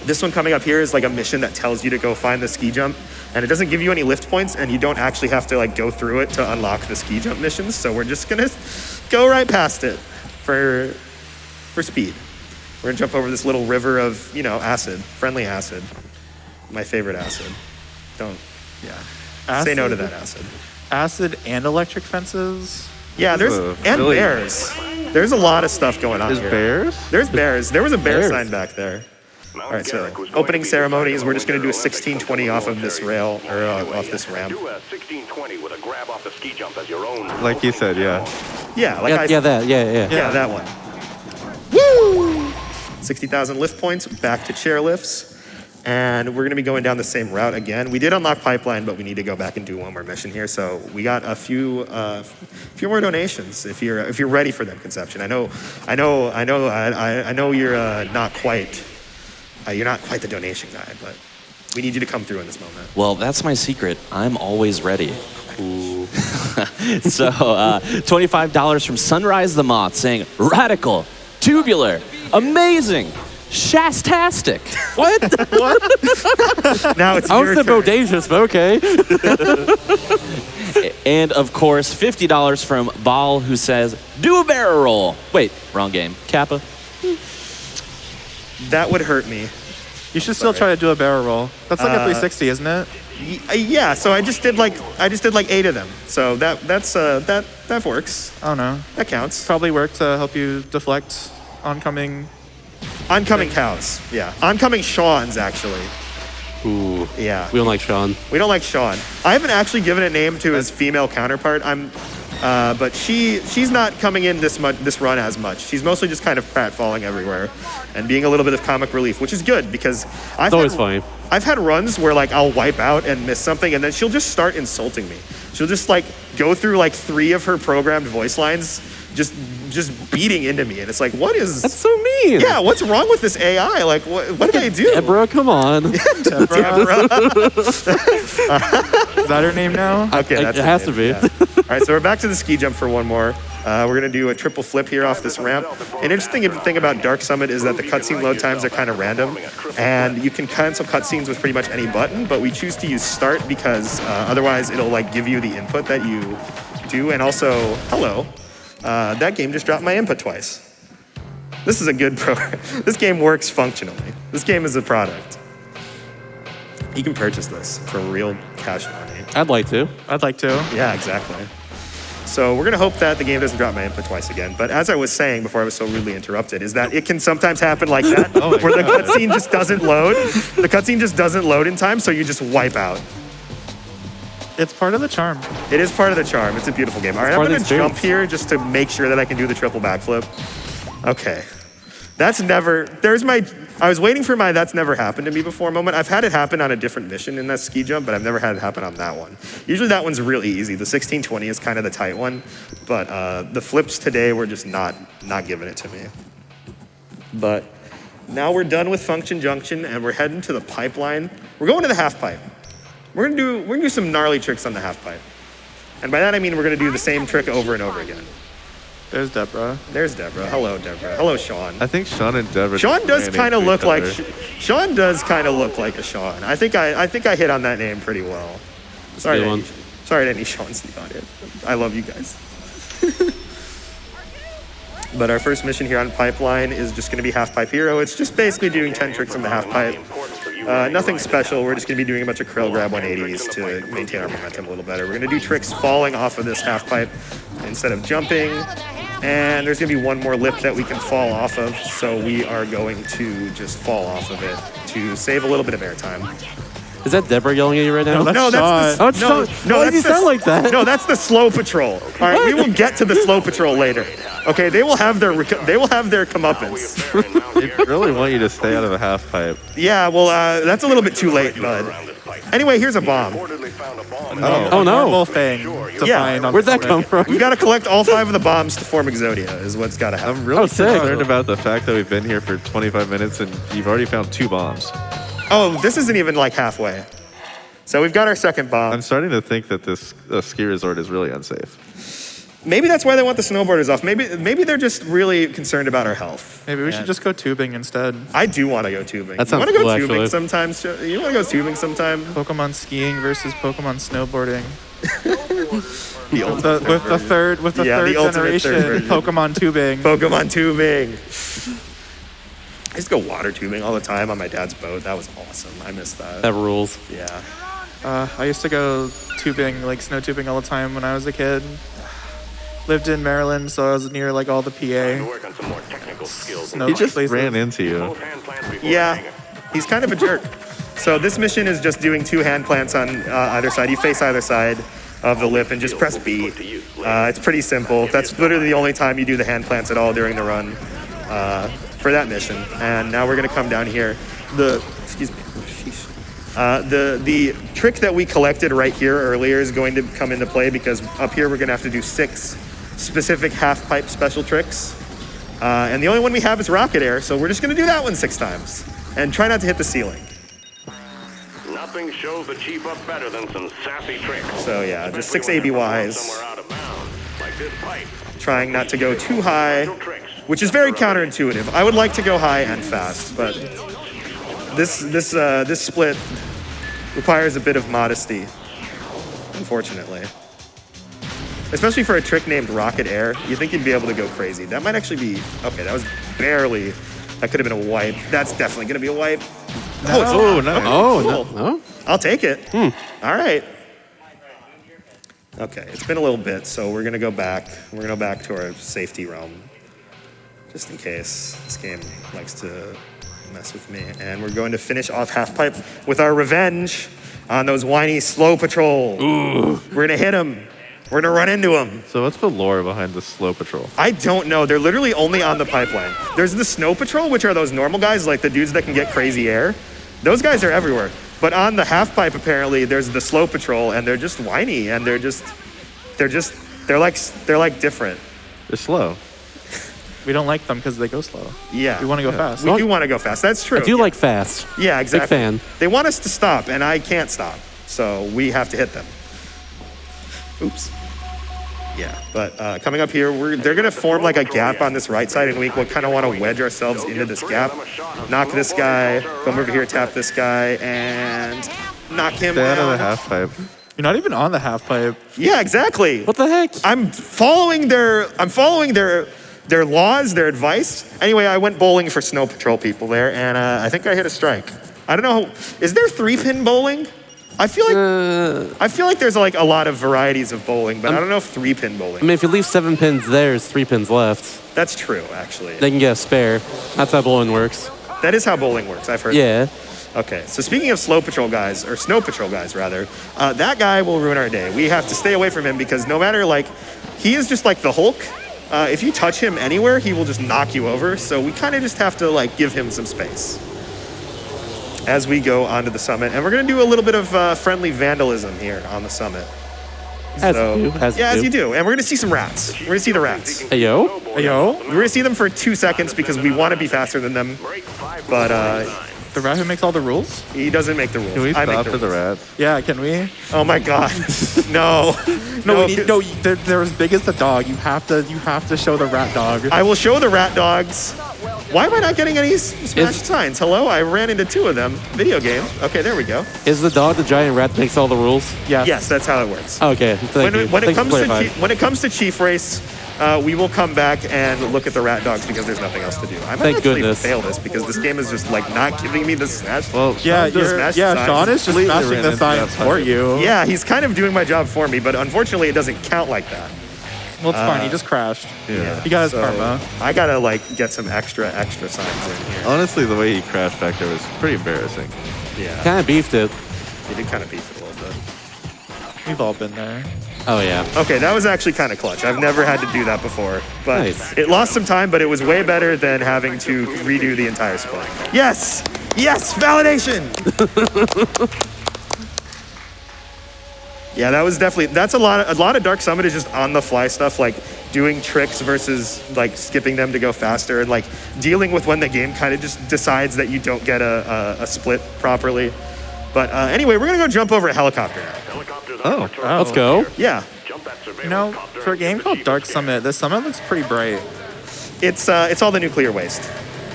Speaker 1: This one coming up here is like a mission that tells you to go find the ski jump, and it doesn't give you any lift points, and you don't actually have to like go through it to unlock the ski jump missions. So we're just gonna go right past it for speed. We're gonna jump over this little river of, you know, acid, friendly acid. My favorite acid. Say no to that acid.
Speaker 3: Acid and electric fences.
Speaker 1: Yeah, there's and
Speaker 4: really-
Speaker 1: bears. There's a lot of stuff going on
Speaker 4: There's
Speaker 1: here.
Speaker 4: bears?
Speaker 1: There's bears. There was a bear
Speaker 2: Bears.
Speaker 1: sign back there.
Speaker 5: Mount
Speaker 1: All right, so
Speaker 5: Garrick was going
Speaker 1: opening
Speaker 5: to be
Speaker 1: ceremonies,
Speaker 5: the
Speaker 1: we're just going to do a
Speaker 5: second
Speaker 1: 1620 off of this rail, or off this ramp.
Speaker 5: Do a 1620 with a grab off the ski jump as your own.
Speaker 4: Like you said, yeah.
Speaker 1: Yeah, like
Speaker 2: Yeah,
Speaker 1: that one. Woo! 60,000 lift points, back to chairlifts. And we're going to be going down the same route again. We did unlock pipeline, but we need to go back and do one more mission here. So we got a few more donations if you're ready for them, Konception. I know you're not quite the donation guy, but we need you to come through in this moment.
Speaker 6: Well, that's my secret. I'm always ready. So, $25 from Sunrise the Moth saying, radical, tubular, amazing, shastastic.
Speaker 2: What?
Speaker 1: Now it's
Speaker 2: I
Speaker 1: your
Speaker 2: was the
Speaker 1: turn.
Speaker 2: bodacious, but okay.
Speaker 6: And of course, $50 from Ball, who says, do a barrel roll. Wait, wrong game. Kappa.
Speaker 1: That would hurt me.
Speaker 3: You should still try to do a barrel roll. That's like a 360, isn't it?
Speaker 1: Yeah, so I just did like 8 of them. So that works.
Speaker 3: I don't know.
Speaker 1: That counts.
Speaker 3: Probably work to help you deflect oncoming.
Speaker 1: Oncoming cows. Yeah. Oncoming Sean's actually.
Speaker 2: Ooh.
Speaker 1: Yeah.
Speaker 2: We don't like Sean.
Speaker 1: We don't like Sean. I haven't actually given a name to his female counterpart. But she's not coming in this run as much. She's mostly just kind of pratfalling everywhere and being a little bit of comic relief, which is good because
Speaker 2: It's always funny.
Speaker 1: I've had runs where like I'll wipe out and miss something, and then she'll just start insulting me. She'll just like go through like 3 of her programmed voice lines, just beating into me, and it's like, what is?
Speaker 2: That's so mean.
Speaker 1: Yeah, what's wrong with this AI? Like, what did I do?
Speaker 2: Deborah, come on.
Speaker 1: Deborah.
Speaker 3: Is that her name now?
Speaker 1: Okay, that's
Speaker 2: it
Speaker 1: the
Speaker 2: has
Speaker 1: name,
Speaker 2: to be.
Speaker 1: yeah. All right, so we're back to the ski jump for one more. We're gonna do a triple flip here off this ramp. An interesting thing about Dark Summit is that the cutscene load times are kind of random, and you can cancel cutscenes with pretty much any button, but we choose to use start because otherwise it'll like give you the input that you do. And also, hello, that game just dropped my input twice. This is a good program. This game works functionally. This game is a product. You can purchase this for real cash money.
Speaker 2: I'd like to.
Speaker 3: I'd like to.
Speaker 1: Yeah, exactly. So we're going to hope that the game doesn't drop my input twice again. But as I was saying before I was so rudely interrupted, is that it can sometimes happen like that, where the cutscene just doesn't load. The cutscene just doesn't load in time, so you just wipe out.
Speaker 3: It's part of the charm.
Speaker 1: It is part of the charm. It's a beautiful game. All right, I'm
Speaker 2: part of
Speaker 1: going
Speaker 2: the
Speaker 1: to jump
Speaker 2: experience.
Speaker 1: here just to make sure that I can do the triple backflip. Okay. I was waiting for my that's never happened to me before moment. I've had it happen on a different mission in that ski jump, but I've never had it happen on that one. Usually that one's really easy. The 1620 is kind of the tight one, but the flips today were just not giving it to me. But now we're done with Function Junction and we're heading to the pipeline. We're going to the half pipe. We're gonna do some gnarly tricks on the half pipe. And by that I mean we're gonna do the same trick over and over again.
Speaker 3: There's Deborah.
Speaker 1: There's Deborah. Hello, Deborah. Hello, Sean.
Speaker 4: I think Sean and Deborah.
Speaker 1: Sean does
Speaker 4: ran
Speaker 1: kind of
Speaker 4: into
Speaker 1: look
Speaker 4: each
Speaker 1: like
Speaker 4: other.
Speaker 1: Sean does kind of look like a Sean. I think I hit on that name pretty well. Sorry,
Speaker 2: good
Speaker 1: to
Speaker 2: one.
Speaker 1: any, sorry to any Sean's in the audience. I love you guys. But our first mission here on Pipeline is just going to be Half Pipe Hero. It's just basically doing 10 tricks on the half pipe. Nothing special. We're just going to be doing a bunch of Krill grab 180s to maintain our momentum a little better. We're going to do tricks falling off of this half pipe instead of jumping. And there's going to be one more lip that we can fall off of. So we are going to just fall off of it to save a little bit of airtime.
Speaker 2: Is that Deborah yelling at you right now?
Speaker 3: No, that's
Speaker 2: Oh, it's Sean. Why did you sound like that?
Speaker 1: No, that's the slow patrol. All right, we will get to the slow patrol later. Okay, they will have their comeuppance.
Speaker 4: They really want you to stay out of the half pipe.
Speaker 1: Yeah, well, that's a little bit too late, bud. Anyway, here's a bomb.
Speaker 5: Reportedly found a bomb.
Speaker 2: Oh, no.
Speaker 3: Normal thing to
Speaker 1: Yeah.
Speaker 3: find on
Speaker 2: Where'd
Speaker 3: the
Speaker 2: that come
Speaker 3: summit.
Speaker 2: from?
Speaker 1: We got to collect all 5 of the bombs to form Exodia is what's got to happen.
Speaker 4: I'm really
Speaker 2: sick.
Speaker 4: concerned about the fact that we've been here for 25 minutes and you've already found 2 bombs.
Speaker 1: Oh, this isn't even like halfway. So we've got our second bomb.
Speaker 4: I'm starting to think that this ski resort is really unsafe.
Speaker 1: Maybe that's why they want the snowboarders off. Maybe they're just really concerned about our health.
Speaker 3: Maybe we should just go tubing instead.
Speaker 1: I do want to go tubing.
Speaker 2: That sounds
Speaker 1: you want to go
Speaker 2: cool,
Speaker 1: tubing
Speaker 2: actually.
Speaker 1: sometimes? You want to go tubing sometime?
Speaker 3: Pokemon skiing versus Pokemon snowboarding.
Speaker 1: The ultimate
Speaker 3: With the third
Speaker 1: Yeah, the ultimate third
Speaker 3: generation
Speaker 1: version.
Speaker 3: Pokemon tubing.
Speaker 1: Pokemon tubing. I used to go water tubing all the time on my dad's boat. That was awesome. I miss that.
Speaker 2: That rules.
Speaker 1: Yeah.
Speaker 3: I used to go tubing, like snow tubing all the time when I was a kid. Lived in Maryland, so I was near like all the
Speaker 5: To
Speaker 3: PA
Speaker 5: work on some more technical skills.
Speaker 3: snow
Speaker 4: He just
Speaker 3: places.
Speaker 4: ran into you.
Speaker 5: Both hand plants before
Speaker 1: Yeah.
Speaker 5: hanging.
Speaker 1: He's kind of a jerk. So this mission is just doing 2 hand plants on either side. You face either side of the lip and just press B. It's pretty simple. That's literally the only time you do the hand plants at all during the run for that mission. And now we're gonna come down here. The trick that we collected right here earlier is going to come into play because up here we're gonna have to do 6 specific half pipe special tricks. And the only one we have is rocket air, so we're just gonna do that one 6 times. And try not to hit the ceiling.
Speaker 5: Nothing shows the chief up better than some sassy tricks.
Speaker 1: So yeah, just 6
Speaker 5: Especially when they're
Speaker 1: ABYs.
Speaker 5: somewhere out of bounds, like this pipe.
Speaker 1: Trying not to go too high, which is very counterintuitive. I would like to go high and fast, but this split requires a bit of modesty, unfortunately. Especially for a trick named Rocket Air, you think you'd be able to go crazy. That might actually be, okay, that was barely, that could have been a wipe. That's definitely gonna be a wipe. Oh, it's
Speaker 4: Oh, nice.
Speaker 2: Oh,
Speaker 1: Cool.
Speaker 2: no.
Speaker 1: I'll take it. All right. Okay, it's been a little bit, so we're gonna go back. We're gonna go back to our safety realm, just in case this game likes to mess with me. And we're going to finish off half pipe with our revenge on those whiny slow patrol. We're gonna hit them. We're gonna run into them.
Speaker 4: So what's the lore behind the slow patrol?
Speaker 1: I don't know. They're literally only on the pipeline. There's the snow patrol, which are those normal guys, like the dudes that can get crazy air. Those guys are everywhere. But on the half pipe, apparently, there's the slow patrol, and they're just whiny, and they're like different.
Speaker 4: They're slow.
Speaker 3: We don't like them because they go slow.
Speaker 1: Yeah.
Speaker 3: We want to go fast.
Speaker 1: We do want to go fast. That's true.
Speaker 2: I do like fast.
Speaker 1: Yeah, exactly.
Speaker 2: fan.
Speaker 1: They want us to stop, and I can't stop, so we have to hit them. Oops. Yeah, but coming up here, they're gonna form like a gap on this right side, and we kind of want to wedge ourselves into this gap. Knock this guy, come over here, tap this guy, and knock him
Speaker 4: Stay out of the
Speaker 1: down.
Speaker 4: half pipe.
Speaker 3: You're not even on the half pipe.
Speaker 1: Yeah, exactly.
Speaker 2: What the heck?
Speaker 1: I'm following their laws, their advice. Anyway, I went bowling for Snow Patrol people there, and I think I hit a strike. I don't know. Is there 3-pin bowling? I feel like there's like a lot of varieties of bowling, but I don't know if 3-pin
Speaker 2: I
Speaker 1: bowling.
Speaker 2: mean, if you leave 7 pins, there's 3 pins left.
Speaker 1: That's true, actually.
Speaker 2: They can get a spare. That's how bowling works.
Speaker 1: That is how bowling works. I've heard.
Speaker 2: Yeah.
Speaker 1: Okay, so speaking of slow patrol guys, or snow patrol guys rather, that guy will ruin our day. We have to stay away from him because no matter he is just like the Hulk. If you touch him anywhere, he will just knock you over. So we kind of just have to give him some space as we go onto the summit. And we're gonna do a little bit of friendly vandalism here on the summit.
Speaker 2: As you do.
Speaker 1: As you do. And we're gonna see some rats. We're gonna see the rats.
Speaker 2: Hey, yo.
Speaker 3: Hey, yo,
Speaker 1: We're gonna see them for 2 seconds because we want to be faster than them. But
Speaker 3: the rat who makes all the rules?
Speaker 1: he doesn't make the rules.
Speaker 4: Can we
Speaker 1: I make
Speaker 4: stop for the
Speaker 1: rules.
Speaker 4: rats?
Speaker 3: Yeah, can we?
Speaker 1: Oh my god. No.
Speaker 3: No, they're as big as the dog. You have to show the rat dog.
Speaker 1: I will show the rat dogs. Why am I not getting any smashed signs? Hello? I ran into 2 of them. Video game. Okay, there we go.
Speaker 2: Is the dog the giant rat that makes all the rules?
Speaker 3: Yeah.
Speaker 1: Yes, that's how it works.
Speaker 2: Okay. Thank you.
Speaker 1: When it
Speaker 2: Thanks for
Speaker 1: comes to
Speaker 2: clarifying.
Speaker 1: when it comes to Chief Race, we will come back and look at the rat dogs because there's nothing else to do. I might
Speaker 2: Thank
Speaker 1: actually
Speaker 2: goodness.
Speaker 1: fail this because this game is just not giving me the smash.
Speaker 4: Well,
Speaker 3: Yeah,
Speaker 1: Smash signs.
Speaker 3: Sean is just
Speaker 4: Completely
Speaker 3: smashing
Speaker 4: ran
Speaker 3: the
Speaker 4: into
Speaker 3: signs
Speaker 4: that
Speaker 3: for
Speaker 4: pipe.
Speaker 3: you.
Speaker 1: Yeah, he's kind of doing my job for me, but unfortunately it doesn't count like that.
Speaker 3: Well, it's fine. He just crashed.
Speaker 4: yeah.
Speaker 3: He got his
Speaker 1: So,
Speaker 3: karma.
Speaker 1: I gotta get some extra signs in here.
Speaker 4: Honestly, the way he crashed back there was pretty embarrassing.
Speaker 1: Yeah,
Speaker 2: Kind of beefed it.
Speaker 1: he did kind of beef it a little bit.
Speaker 3: We've all been there.
Speaker 2: Oh, yeah.
Speaker 1: Okay, that was actually kind of clutch. I've never had to do that before, but
Speaker 2: Nice.
Speaker 1: it lost some time, but it was way better than having to redo the entire split. Yes! Yes! Validation! Yeah, that was definitely, that's a lot of Dark Summit is just on the fly stuff, like doing tricks versus like skipping them to go faster and like dealing with when the game kind of just decides that you don't get a split properly. But anyway, we're gonna go jump over a helicopter now.
Speaker 4: Oh,
Speaker 2: Let's go.
Speaker 1: Yeah,
Speaker 3: You know, for a game called Dark Summit, the summit looks pretty bright.
Speaker 1: it's all the nuclear waste.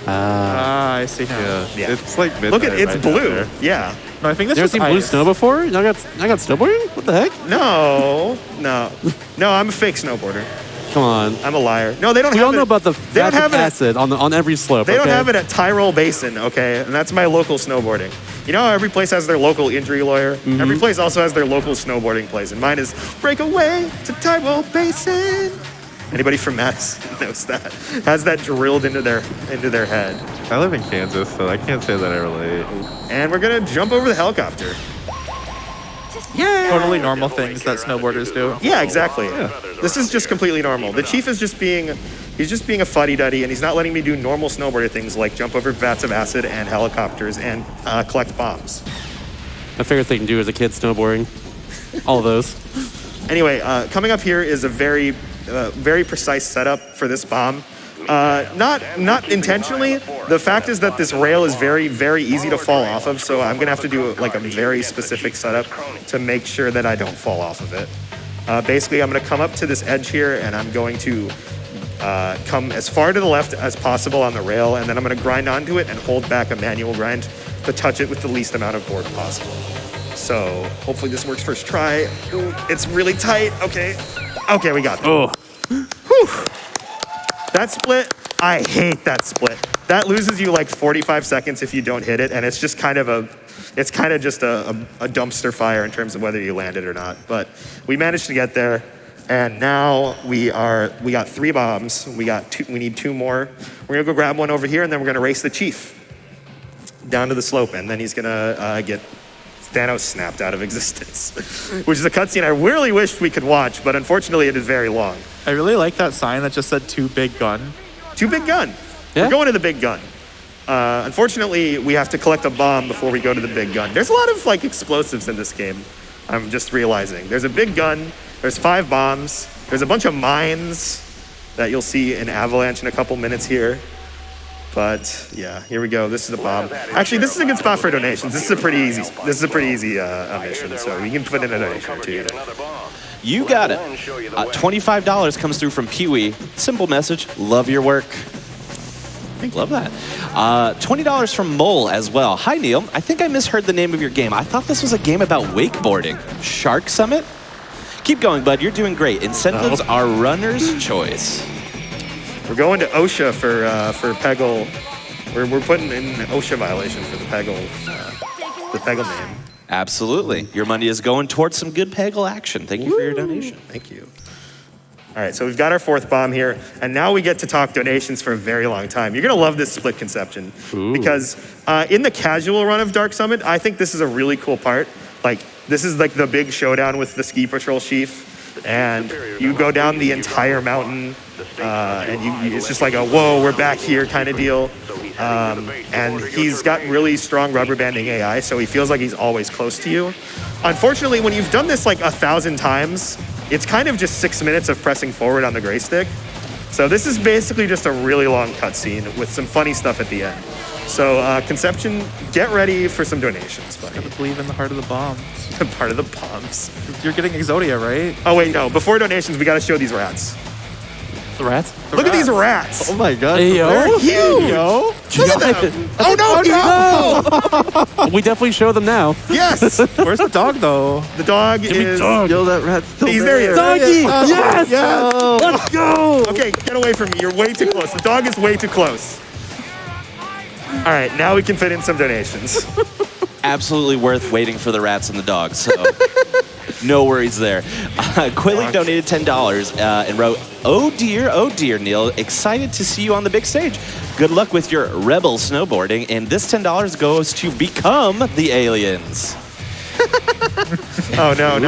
Speaker 3: Ah, I see now.
Speaker 1: Yeah.
Speaker 4: It's like midnight.
Speaker 1: Look at it's
Speaker 4: right down
Speaker 1: blue.
Speaker 4: there.
Speaker 1: Yeah.
Speaker 3: No, I think this
Speaker 2: You ever
Speaker 3: is
Speaker 2: seen blue
Speaker 3: ice.
Speaker 2: snow before? I got snowboarding? What the heck?
Speaker 1: No. I'm a fake snowboarder.
Speaker 2: Come on.
Speaker 1: I'm a liar. No, they don't
Speaker 2: We
Speaker 1: have
Speaker 2: all
Speaker 1: it.
Speaker 2: know about the
Speaker 1: They don't
Speaker 2: vat
Speaker 1: have
Speaker 2: of
Speaker 1: it.
Speaker 2: acid on every slope.
Speaker 1: They don't
Speaker 2: okay?
Speaker 1: have it at Tyrol Basin, okay? And that's my local snowboarding. You know how every place has their local injury lawyer?
Speaker 2: Mm-hmm.
Speaker 1: Every place also has their local snowboarding place. And mine is Breakaway to Tyrol Basin. Anybody from Mass knows that. Has that drilled into their head.
Speaker 4: I live in Kansas, so I can't say that I relate.
Speaker 1: And we're gonna jump over the helicopter.
Speaker 3: Totally normal things that snowboarders do.
Speaker 1: Yeah, exactly. This is just completely normal. The chief is he's just being a fuddy-duddy, and he's not letting me do normal snowboarder things like jump over vats of acid and helicopters and collect bombs.
Speaker 2: My favorite thing to do as a kid, snowboarding. All of those.
Speaker 1: Anyway, coming up here is a very precise setup for this bomb. Not intentionally. The fact is that this rail is very, very easy to fall off of, so I'm gonna have to do like a very specific setup to make sure that I don't fall off of it. Basically, I'm gonna come up to this edge here, and I'm going to come as far to the left as possible on the rail, and then I'm gonna grind onto it and hold back a manual grind to touch it with the least amount of board possible. So hopefully this works first try. Ooh, it's really tight. Okay, we got it.
Speaker 2: Oh.
Speaker 1: Whew. That split, I hate that split. That loses you like 45 seconds if you don't hit it, and it's just kind of just a dumpster fire in terms of whether you land it or not. But we managed to get there, and now we got 3 bombs. We need 2 more. We're gonna go grab one over here, and then we're gonna race the chief down to the slope, and then he's gonna get Thanos snapped out of existence, which is a cutscene I really wished we could watch, but unfortunately it is very long.
Speaker 3: I really like that sign that just said "Too Big Gun."
Speaker 1: Too big gun.
Speaker 2: Yeah?
Speaker 1: We're going to the big gun. Unfortunately, we have to collect a bomb before we go to the big gun. There's a lot of like explosives in this game. I'm just realizing. There's a big gun. There's 5 bombs. There's a bunch of mines that you'll see in Avalanche in a couple minutes here. But yeah, here we go. This is a bomb. Actually, this is a good spot for donations. This is a pretty easy mission, so you can put in a donation too.
Speaker 6: You got it. $25 comes through from Pee-wee. Simple message. Love your work. Love that. $20 from Mole as well. Hi, Neil. I think I misheard the name of your game. I thought this was a game about wakeboarding. Shark Summit? Keep going, bud. You're doing great. Incentives are runner's choice.
Speaker 1: We're going to OSHA for Peggle. We're putting in an OSHA violation for the Peggle name.
Speaker 6: Absolutely. Your money is going towards some good Peggle action. Thank you for your donation.
Speaker 1: Thank you. All right, so we've got our 4th bomb here, and now we get to talk donations for a very long time. You're gonna love this split Konception because in the casual run of Dark Summit, I think this is a really cool part. Like, this is like the big showdown with the ski patrol chief, and you go down the entire mountain, and it's just like a whoa, we're back here kind of deal. And he's got really strong rubber banding AI, so he feels like he's always close to you. Unfortunately, when you've done this like 1,000 times, it's kind of just 6 minutes of pressing forward on the gray stick. So this is basically just a really long cutscene with some funny stuff at the end. So Konception, get ready for some donations, buddy.
Speaker 3: Gotta believe in the heart of the bomb.
Speaker 1: Part of the bombs.
Speaker 3: You're getting Exodia, right?
Speaker 1: Oh wait, no. Before donations, we gotta show these rats.
Speaker 2: The rats?
Speaker 1: Look at these rats.
Speaker 4: Oh my god.
Speaker 2: Hey, yo.
Speaker 1: They're huge. Look at them. Oh no!
Speaker 2: We definitely show them now.
Speaker 1: Yes.
Speaker 3: Where's the dog, though?
Speaker 1: The dog is.
Speaker 4: Yo, that rat's still
Speaker 1: There he is.
Speaker 2: Doggy! Yes!
Speaker 4: Yo.
Speaker 2: Let's go!
Speaker 1: Okay, get away from me. You're way too close. The dog is way too close. All right, now we can fit in some donations.
Speaker 6: Absolutely worth waiting for the rats and the dogs. So no worries there. Quilly donated $10 and wrote, oh dear, Neil. Excited to see you on the big stage. Good luck with your rebel snowboarding. And this $10 goes to become the aliens.
Speaker 1: Oh no!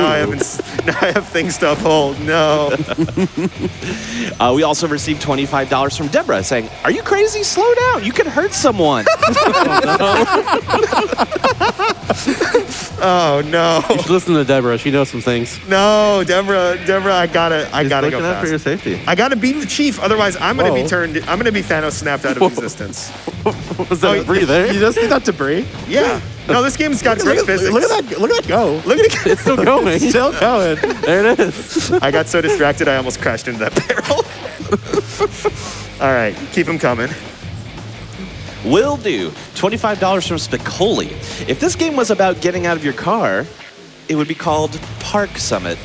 Speaker 1: I have things to uphold. No.
Speaker 6: We also received $25 from Deborah saying, "Are you crazy? Slow down. You could hurt someone."
Speaker 1: Oh no.
Speaker 2: You should listen to Deborah. She knows some things.
Speaker 1: No, Deborah, I gotta
Speaker 4: He's
Speaker 1: go
Speaker 4: looking out for your
Speaker 1: fast.
Speaker 4: safety.
Speaker 1: I gotta beat the chief, otherwise I'm gonna be
Speaker 3: Whoa.
Speaker 1: I'm gonna be Thanos snapped out of existence.
Speaker 2: Was that debris there?
Speaker 3: You just see that debris?
Speaker 1: Yeah. No, this game's got great physics.
Speaker 3: Look at that! Look at that go!
Speaker 1: Look at it.
Speaker 2: It's still going.
Speaker 3: Still going.
Speaker 2: There it is.
Speaker 1: I got so distracted I almost crashed into that barrel. All right, keep them coming.
Speaker 6: Will do. $25 from Spicoli. If this game was about getting out of your car, it would be called Park Summit.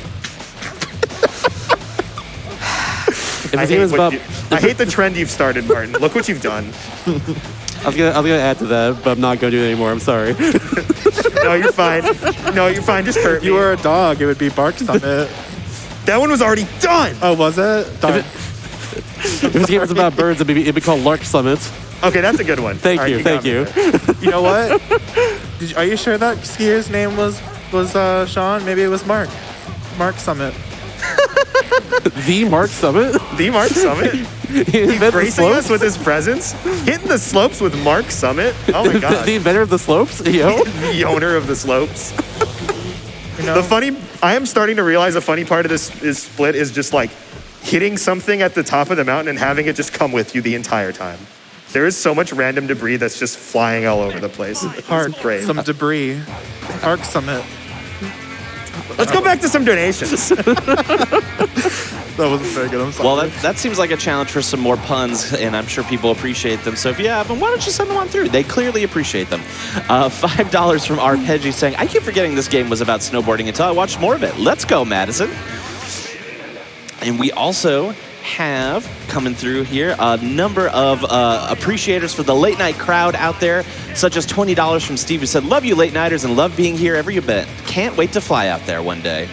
Speaker 2: If this game is about,
Speaker 1: I hate the trend you've started, Martin. Look what you've done.
Speaker 2: I was gonna add to that, but I'm not gonna do it anymore. I'm sorry.
Speaker 1: No, you're fine. No, you're fine. Just hurt
Speaker 3: If
Speaker 1: me.
Speaker 3: you were a dog, it would be Bark Summit.
Speaker 1: That one was already done.
Speaker 3: Oh, was it? Darn.
Speaker 2: If this game was about birds, it'd be called Lark Summit.
Speaker 1: Okay, that's a good one.
Speaker 2: Thank
Speaker 1: All right,
Speaker 2: you.
Speaker 1: got
Speaker 2: Thank
Speaker 1: me
Speaker 2: you.
Speaker 1: there.
Speaker 3: You know what? Are you sure that skier's name was Sean? Maybe it was Mark. Mark Summit.
Speaker 2: The Mark Summit.
Speaker 1: The Mark Summit.
Speaker 2: He invented the
Speaker 1: Gracing us
Speaker 2: slopes.
Speaker 1: with his presence. Hitting the slopes with Mark Summit. Oh my god.
Speaker 2: The inventor of the slopes. Yo.
Speaker 1: The owner of the slopes.
Speaker 3: You know?
Speaker 1: The funny, I am starting to realize a funny part of this is split is just like hitting something at the top of the mountain and having it just come with you the entire time. There is so much random debris that's just flying all over the place.
Speaker 3: Park.
Speaker 1: It's great.
Speaker 3: Some debris. Park Summit.
Speaker 1: Let's go back to some donations.
Speaker 3: That wasn't very good. I'm sorry.
Speaker 6: Well, that seems like a challenge for some more puns, and I'm sure people appreciate them. So if you have them, why don't you send them on through? They clearly appreciate them. $5 from Arpeggi saying, "I keep forgetting this game was about snowboarding until I watched more of it. Let's go, Madison." And we also have coming through here a number of appreciators for the late night crowd out there, such as $20 from Steve, who said, "Love you late nighters and love being here every bit. Can't wait to fly out there one day."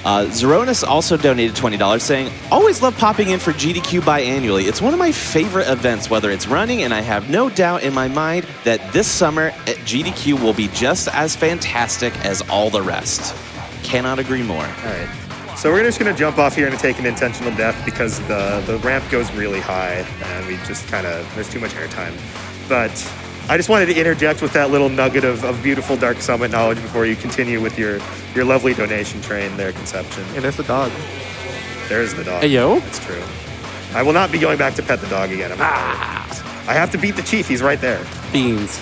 Speaker 6: Zeronis also donated $20 saying, "Always love popping in for GDQ biannually. It's one of my favorite events, whether it's running, and I have no doubt in my mind that this summer at GDQ will be just as fantastic as all the rest." Cannot agree more.
Speaker 1: All right. So we're just going to jump off here and take an intentional death because the ramp goes really high and we just kind of, there's too much airtime. But I just wanted to interject with that little nugget of beautiful Dark Summit knowledge before you continue with your lovely donation train there, Konception.
Speaker 3: Hey, there's the dog.
Speaker 1: There is the dog.
Speaker 2: Hey, yo.
Speaker 1: It's true. I will not be going back to pet the dog again. I have to beat the chief. He's right there.
Speaker 2: Beans.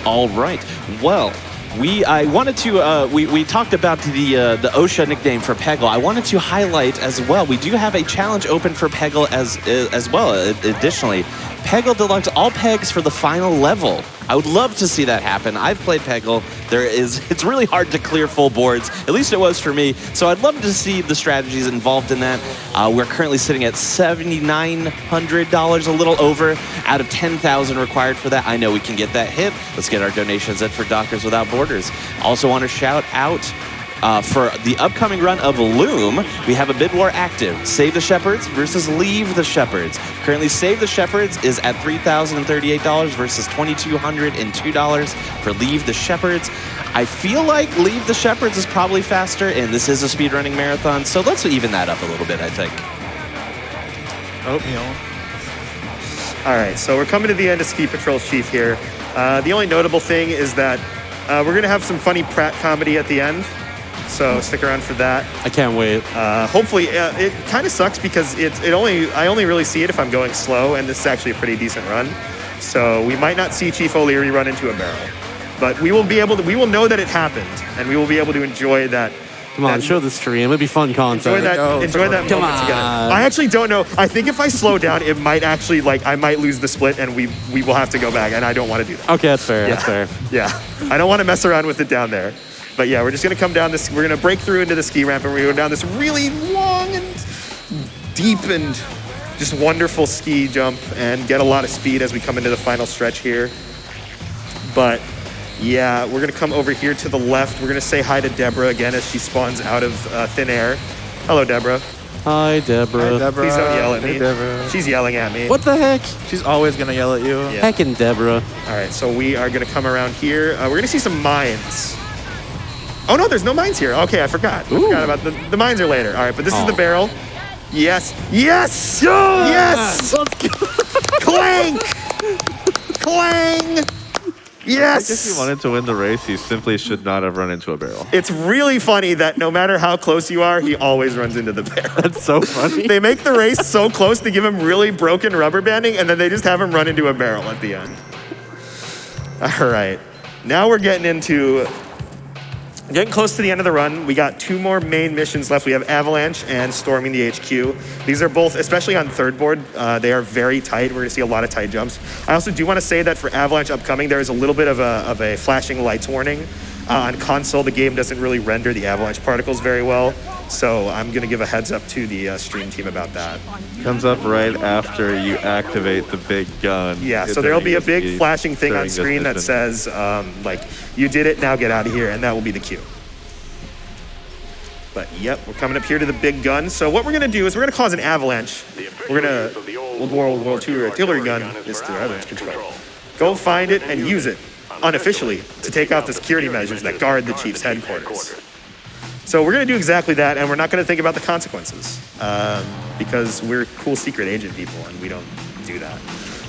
Speaker 6: All right. Well, we talked about the OSHA nickname for Peggle. I wanted to highlight as well. We do have a challenge open for Peggle as well. Additionally, Peggle Deluxe, all pegs for the final level. I would love to see that happen. I've played Peggle. It's really hard to clear full boards. At least it was for me. So I'd love to see the strategies involved in that. We're currently sitting at $7,900, a little over, out of $10,000 required for that. I know we can get that hit. Let's get our donations in for Doctors Without Borders. Also want to shout out for the upcoming run of Loom, we have a bid war active. Save the Shepherds versus Leave the Shepherds. Currently, Save the Shepherds is at $3,038 versus $2,202 for Leave the Shepherds. I feel like Leave the Shepherds is probably faster, and this is a speedrunning marathon, so let's even that up a little bit, I think.
Speaker 3: Oatmeal.
Speaker 1: All right, so we're coming to the end of Ski Patrol Chief here. The only notable thing is that we're going to have some funny Pratt comedy at the end. So stick around for that.
Speaker 2: I can't wait.
Speaker 1: Hopefully, it kind of sucks because I only really see it if I'm going slow, and this is actually a pretty decent run. So we might not see Chief O'Leary run into a barrel, but we will know that it happened, and we will be able to enjoy that.
Speaker 2: Come on, show the stream. It'd be fun content.
Speaker 1: Enjoy that
Speaker 2: Come
Speaker 1: moment together.
Speaker 2: on.
Speaker 1: I actually don't know. I think if I slow down, it might actually I might lose the split, and we will have to go back, and I don't want to do that.
Speaker 2: Okay, that's fair.
Speaker 1: Yeah.
Speaker 2: That's fair.
Speaker 1: Yeah, I don't want to mess around with it down there. But yeah, we're just going to come down this, we're going to break through into the ski ramp, and we're going to go down this really long and deep and just wonderful ski jump and get a lot of speed as we come into the final stretch here. But yeah, we're going to come over here to the left. We're going to say hi to Deborah again as she spawns out of thin air. Hello, Deborah.
Speaker 2: Hi, Deborah.
Speaker 3: Hi, Deborah.
Speaker 1: Please don't yell at
Speaker 3: Hey,
Speaker 1: me.
Speaker 3: Deborah.
Speaker 1: She's yelling at me.
Speaker 2: What the heck?
Speaker 3: She's always gonna yell at you.
Speaker 1: Yeah.
Speaker 2: Heckin' Deborah.
Speaker 1: All right, so we are going to come around here. We're going to see some mines. Oh, no, there's no mines here. Okay, I forgot. I forgot about the mines are later. All right, but this is the barrel. Yes. Yes! Yes! Clank! Clang! Yes!
Speaker 4: If he wanted to win the race, he simply should not have run into a barrel.
Speaker 1: It's really funny that no matter how close you are, he always runs into the barrel.
Speaker 2: That's so funny.
Speaker 1: They make the race so close to give him really broken rubber banding, and then they just have him run into a barrel at the end. All right. Now we're getting close to the end of the run. We got 2 more main missions left. We have Avalanche and Storming the HQ. These are both, especially on third board, they are very tight. We're going to see a lot of tight jumps. I also do want to say that for Avalanche upcoming, there is a little bit of a flashing lights warning. On console, the game doesn't really render the Avalanche particles very well. So I'm going to give a heads up to the stream team about that.
Speaker 4: Comes up right after you activate the big gun.
Speaker 1: Yeah, so there'll be a big flashing thing on screen that says, like, you did it, now get out of here, and that will be the cue. But, yep, we're coming up here to the big gun. So what we're going to do is we're going to cause an avalanche. We're going to, World War II artillery gun is the avalanche control. Go find it and use it, unofficially, to take out the security measures that guard the chief's headquarters. So we're going to do exactly that, and we're not going to think about the consequences, because we're cool secret agent people, and we don't do that.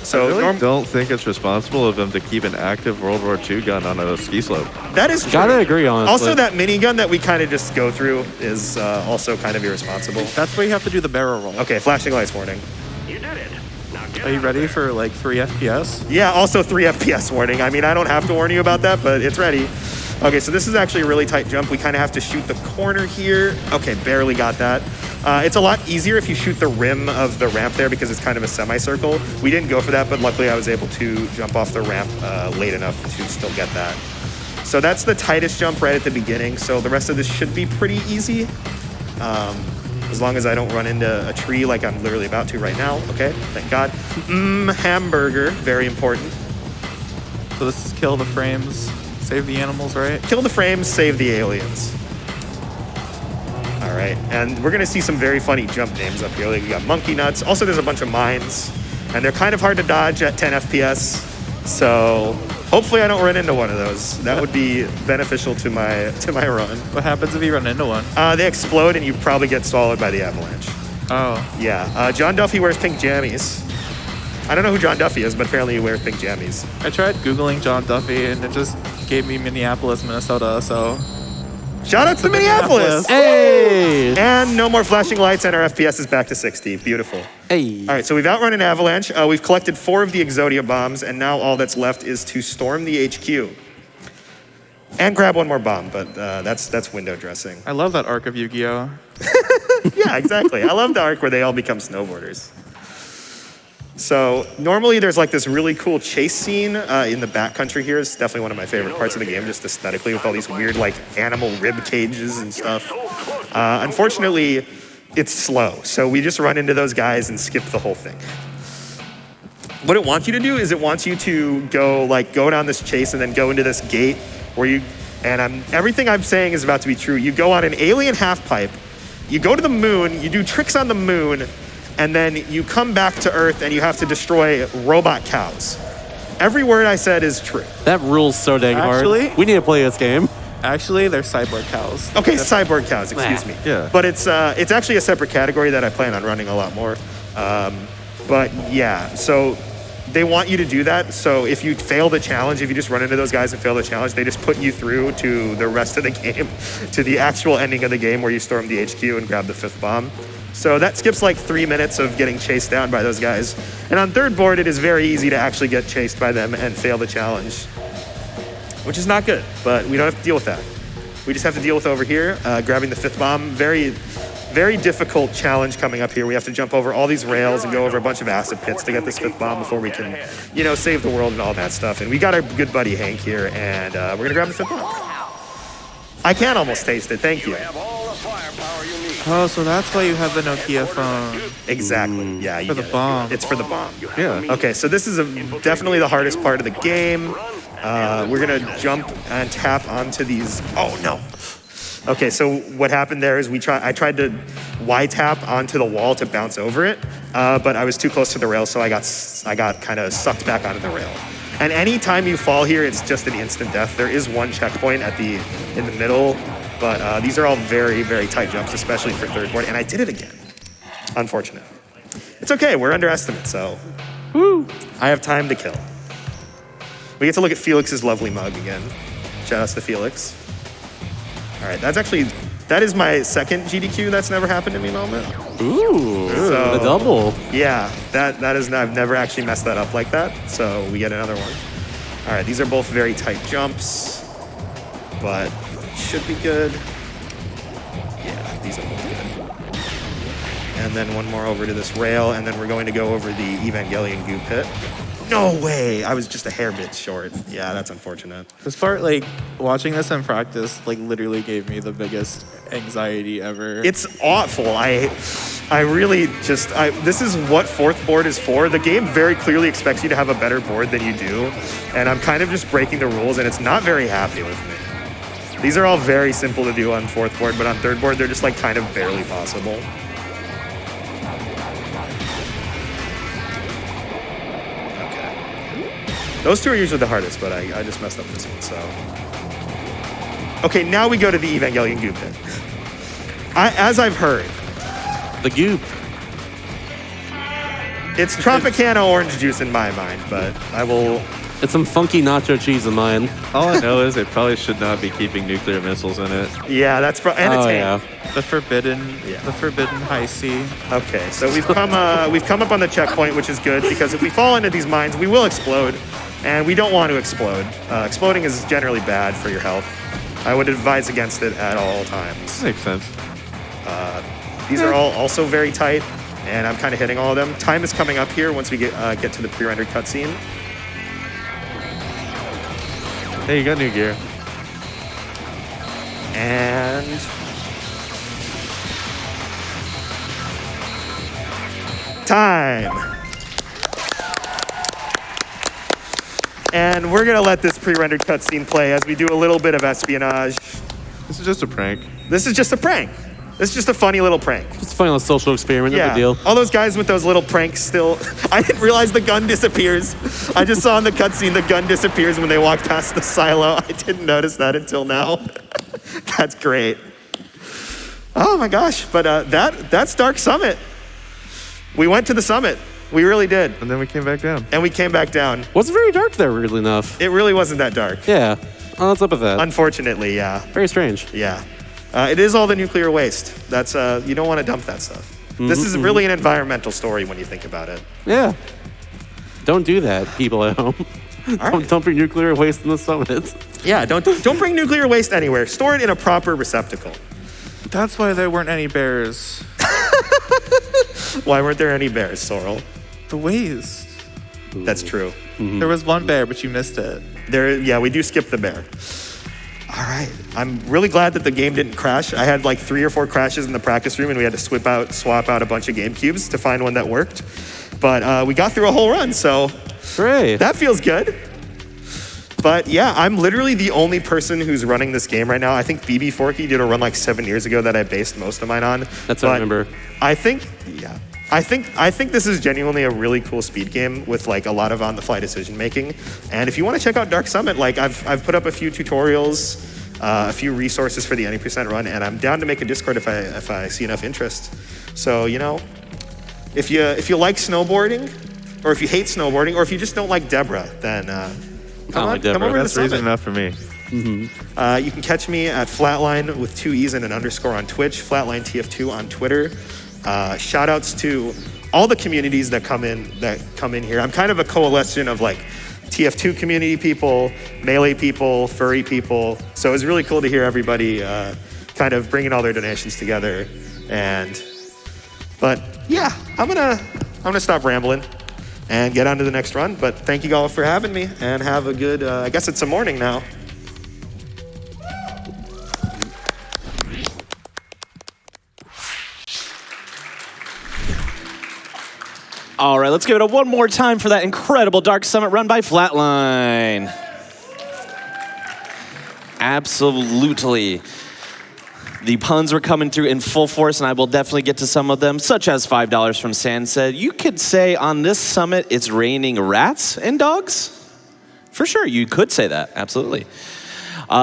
Speaker 1: So
Speaker 4: I really don't think it's responsible of him to keep an active World War II gun on a ski slope.
Speaker 1: that is true.
Speaker 2: Gotta agree, honestly.
Speaker 1: Also, that minigun that we kind of just go through is also kind of irresponsible.
Speaker 3: That's where you have to do the barrel roll.
Speaker 1: Okay, flashing lights warning.
Speaker 5: You did it. Now get
Speaker 3: Are you
Speaker 5: out
Speaker 3: ready
Speaker 5: there.
Speaker 3: for like 3 FPS?
Speaker 1: Yeah, also 3 FPS warning. I mean, I don't have to warn you about that, but it's ready. Okay, so this is actually a really tight jump. We kind of have to shoot the corner here. Okay, barely got that. It's a lot easier if you shoot the rim of the ramp there because it's kind of a semicircle. We didn't go for that, but luckily I was able to jump off the ramp late enough to still get that. So that's the tightest jump right at the beginning. So the rest of this should be pretty easy. As long as I don't run into a tree like I'm literally about to right now. Okay, thank God. Hamburger, very important.
Speaker 3: So this is kill the frames, save the animals, right?
Speaker 1: Kill the frames, save the aliens. All right, and we're gonna see some very funny jump names up here. Like we got monkey nuts. Also, there's a bunch of mines, and they're kind of hard to dodge at 10 FPS. So hopefully I don't run into one of those. That would be beneficial to my run.
Speaker 3: What happens if you run into one?
Speaker 1: They explode, and you probably get swallowed by the avalanche.
Speaker 3: Oh,
Speaker 1: Yeah, John Duffy wears pink jammies. I don't know who John Duffy is, but apparently he wears pink jammies.
Speaker 3: I tried Googling John Duffy and it just gave me Minneapolis, Minnesota, so.
Speaker 1: Shout out to Minneapolis!
Speaker 2: Hey!
Speaker 1: And no more flashing lights, and our FPS is back to 60. Beautiful.
Speaker 2: Hey.
Speaker 1: All right, so we've outrun an avalanche. We've collected 4 of the Exodia bombs, and now all that's left is to storm the HQ. And grab one more bomb, but that's window dressing.
Speaker 3: I love that arc of Yu-Gi-Oh!
Speaker 1: Yeah, exactly. I love the arc where they all become snowboarders. So normally there's like this really cool chase scene in the backcountry here. It's definitely one of my favorite parts of the game, just aesthetically, with all these weird like animal rib cages and stuff. Unfortunately, it's slow, so we just run into those guys and skip the whole thing. What it wants you to do is it wants you to go down this chase and then go into this gate where you, and everything I'm saying is about to be true. You go on an alien half pipe, you go to the moon, you do tricks on the moon, and then you come back to Earth and you have to destroy robot cows. Every word I said is true.
Speaker 2: That rules so dang
Speaker 3: Actually-
Speaker 2: hard. We need to play this game.
Speaker 3: Actually, they're cyborg cows.
Speaker 1: Okay, cyborg cows, excuse me.
Speaker 4: Yeah.
Speaker 1: But it's actually a separate category that I plan on running a lot more. But yeah, so they want you to do that. So if you fail the challenge, if you just run into those guys and fail the challenge, they just put you through to the rest of the game, to the actual ending of the game where you storm the HQ and grab the 5th bomb. So that skips like 3 minutes of getting chased down by those guys. And on third board, it is very easy to actually get chased by them and fail the challenge, which is not good, but we don't have to deal with that. We just have to deal with over here, grabbing the 5th bomb. Very, very difficult challenge coming up here. We have to jump over all these rails and go over a bunch of acid pits to get this 5th bomb before we can, save the world and all that stuff. And we got our good buddy Hank here, and we're gonna grab the 5th bomb. I can almost taste it, thank you.
Speaker 5: Have all the firepower you need.
Speaker 3: Oh, so that's why you have the Nokia phone.
Speaker 1: Exactly, yeah. You
Speaker 3: For the
Speaker 1: get it.
Speaker 3: bomb.
Speaker 1: It's for the bomb.
Speaker 4: Yeah.
Speaker 1: Okay, so this is definitely the hardest part of the game. We're gonna jump and tap onto these. Oh no. Okay, so what happened there is I tried to Y tap onto the wall to bounce over it, but I was too close to the rail, so I got kind of sucked back onto the rail. And any time you fall here, it's just an instant death. There is one checkpoint in the middle, but these are all very, very tight jumps, especially for third board. And I did it again. Unfortunate. It's okay. We're underestimate, so woo! I have time to kill. We get to look at Felix's lovely mug again. Shout outs to Felix. All right, that is my second GDQ that's never happened to me moment.
Speaker 2: Ooh,
Speaker 1: So-
Speaker 2: the double.
Speaker 1: Yeah, that is, I've never actually messed that up like that, so we get another one. All right, these are both very tight jumps, but should be good. Yeah, these are both good. And then one more over to this rail, and then we're going to go over the Evangelion goo pit. No way, I was just a hair bit short. Yeah, that's unfortunate.
Speaker 3: This part, like, watching this in practice, like, literally gave me the biggest anxiety ever.
Speaker 1: It's awful. I really just, this is what fourth board is for. The game very clearly expects you to have a better board than you do, and I'm kind of just breaking the rules, and it's not very happy with me. These are all very simple to do on fourth board, but on third board, they're just like kind of barely possible. Those two are usually the hardest, but I just messed up this one, so. Okay, now we go to the Evangelion goo pit. As I've heard,
Speaker 2: The goop.
Speaker 1: it's Tropicana orange juice in my mind, but I will.
Speaker 2: It's some funky nacho cheese in mine.
Speaker 4: All I know is they probably should not be keeping nuclear missiles in it.
Speaker 1: Yeah, that's and it's
Speaker 2: Oh,
Speaker 1: ham.
Speaker 2: yeah.
Speaker 3: the forbidden high C.
Speaker 1: Okay, so we've come up on the checkpoint, which is good because if we fall into these mines, we will explode, and we don't want to explode. Exploding is generally bad for your health. I would advise against it at all times.
Speaker 4: Makes sense.
Speaker 1: These are all also very tight, and I'm kind of hitting all of them. Time is coming up here once we get to the pre-rendered cutscene.
Speaker 4: Hey, you got new gear.
Speaker 1: And time. And we're gonna let this pre-rendered cutscene play as we do a little bit of espionage.
Speaker 4: This is just a prank.
Speaker 1: This is just a prank. This is just a funny little prank.
Speaker 2: It's a fun little social experiment. No
Speaker 1: Yeah,
Speaker 2: big deal.
Speaker 1: all those guys with those little pranks still. I didn't realize the gun disappears. I just saw in the cutscene the gun disappears when they walk past the silo. I didn't notice that until now. That's great. Oh my gosh! But that's Dark Summit. We went to the summit. We really did,
Speaker 4: And then we came back down.
Speaker 1: and we came back down.
Speaker 2: Wasn't very dark there, weirdly enough.
Speaker 1: It really wasn't that dark.
Speaker 2: Yeah. Oh, what's up with that?
Speaker 1: Unfortunately, yeah,
Speaker 2: Very strange.
Speaker 1: yeah. It is all the nuclear waste. That's you don't want to dump that stuff. This is really an environmental story when you think about it.
Speaker 2: Yeah. Don't do that, people at home.
Speaker 1: right.
Speaker 2: Don't bring nuclear waste in the summit.
Speaker 1: Yeah, don't bring nuclear waste anywhere. Store it in a proper receptacle.
Speaker 3: That's why there weren't any bears.
Speaker 1: Why weren't there any bears, Sorrel?
Speaker 3: The waste.
Speaker 1: That's true.
Speaker 3: There was one bear, but you missed it.
Speaker 1: Yeah, we do skip the bear. All right. I'm really glad that the game didn't crash. I had like 3 or 4 crashes in the practice room, and we had to swap out a bunch of game cubes to find one that worked. But we got through a whole run, so
Speaker 2: Great.
Speaker 1: that feels good. But yeah, I'm literally the only person who's running this game right now. I think BB Forky did a run like 7 years ago that I based most of mine on.
Speaker 2: That's what I remember.
Speaker 1: I think this is genuinely a really cool speed game with like a lot of on-the-fly decision making. And if you want to check out Dark Summit, like I've put up a few tutorials, a few resources for the any percent run, and I'm down to make a Discord if I see enough interest. So if you like snowboarding, or if you hate snowboarding, or if you just don't like Deborah, then come over to the
Speaker 4: That's reason
Speaker 1: Summit.
Speaker 4: enough for me.
Speaker 1: You can catch me at Flatline with 2 E's and an underscore on Twitch, Flatline TF2 on Twitter. Shout outs to all the communities that come in here. I'm kind of a coalition of like TF2 community people, Melee people, furry people. So it was really cool to hear everybody kind of bringing all their donations together. But yeah, I'm gonna stop rambling and get on to the next run. But thank you all for having me, and have a good, I guess it's a morning now.
Speaker 6: All right, let's give it up one more time for that incredible Dark Summit run by Flatline. Absolutely. The puns were coming through in full force, and I will definitely get to some of them, such as $5 from Sand said, you could say on this summit it's raining rats and dogs. For sure, you could say that, absolutely.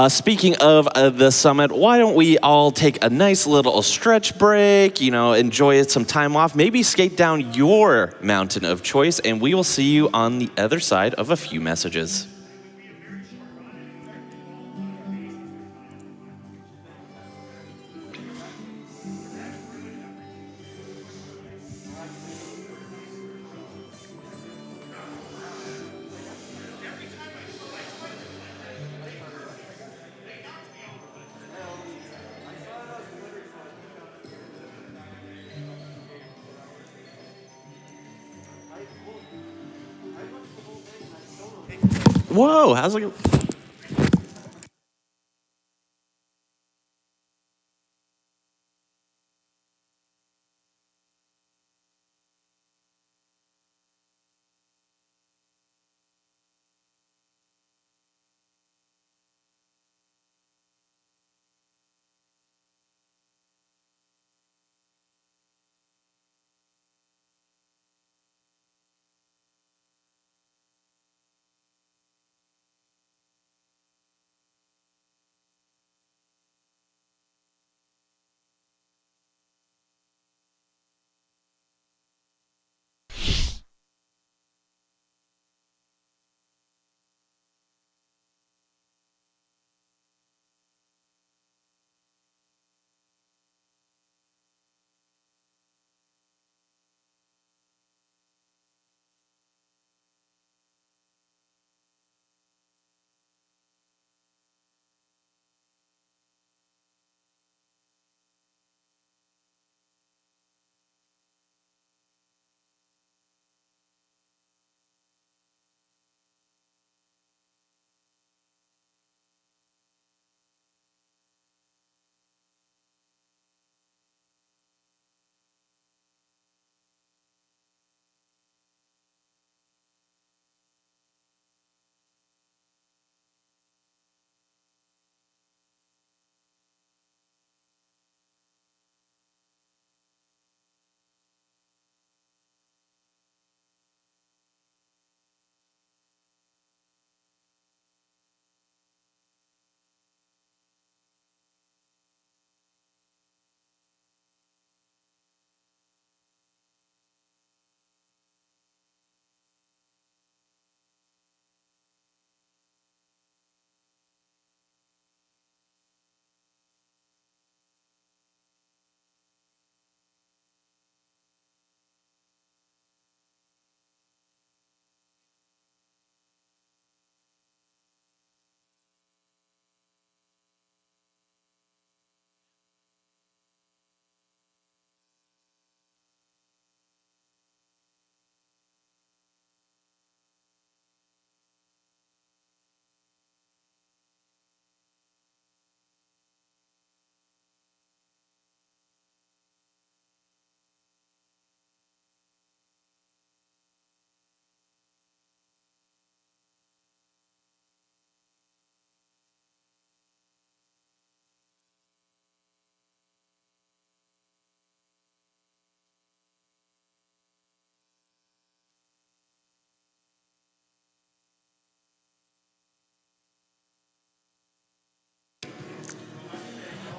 Speaker 6: Speaking of the summit, why don't we all take a nice little stretch break, enjoy some time off, maybe skate down your mountain of choice, and we will see you on the other side of a few messages. Whoa, how's it going?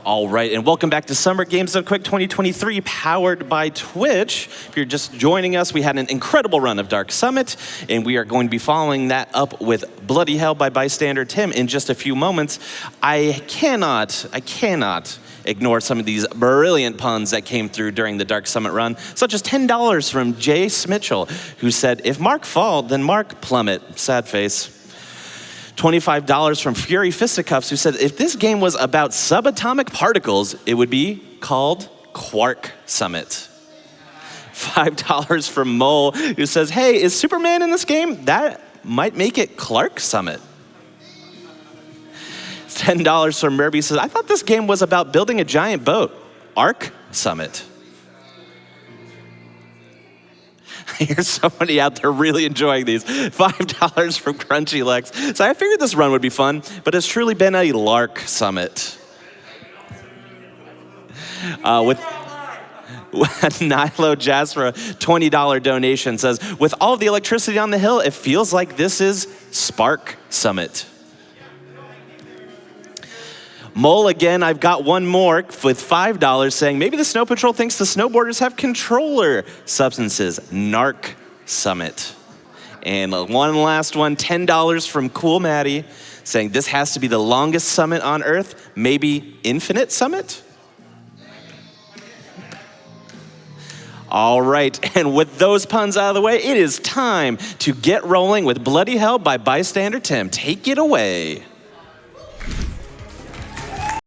Speaker 6: All right, and welcome back to Summer Games of Quick 2023, powered by Twitch. If you're just joining us, we had an incredible run of Dark Summit, and we are going to be following that up with Bloody Hell by Bystander Tim in just a few moments. I cannot ignore some of these brilliant puns that came through during the Dark Summit run, such as $10 from Jay Smitchell, who said, if Mark fall, then Mark plummet. Sad face. $25 from Fury Fisticuffs, who said, if this game was about subatomic particles, it would be called Quark Summit. $5 from Mole, who says, hey, is Superman in this game? That might make it Clark Summit. $10 from Murby says, I thought this game was about building a giant boat. Ark Summit. Here's somebody out there really enjoying these. $5 from Crunchy Lex. So I figured this run would be fun, but it's truly been a Lark Summit. With Nilo Jasper, $20 donation says, with all of the electricity on the hill, it feels like this is Spark Summit. Mole again, I've got one more with $5 saying, maybe the Snow Patrol thinks the snowboarders have controller substances. Narc Summit. And one last one, $10 from Cool Maddie saying this has to be the longest summit on Earth, maybe Infinite Summit? All right, and with those puns out of the way, it is time to get rolling with Bloody Hell by Bystander Tim. Take it away.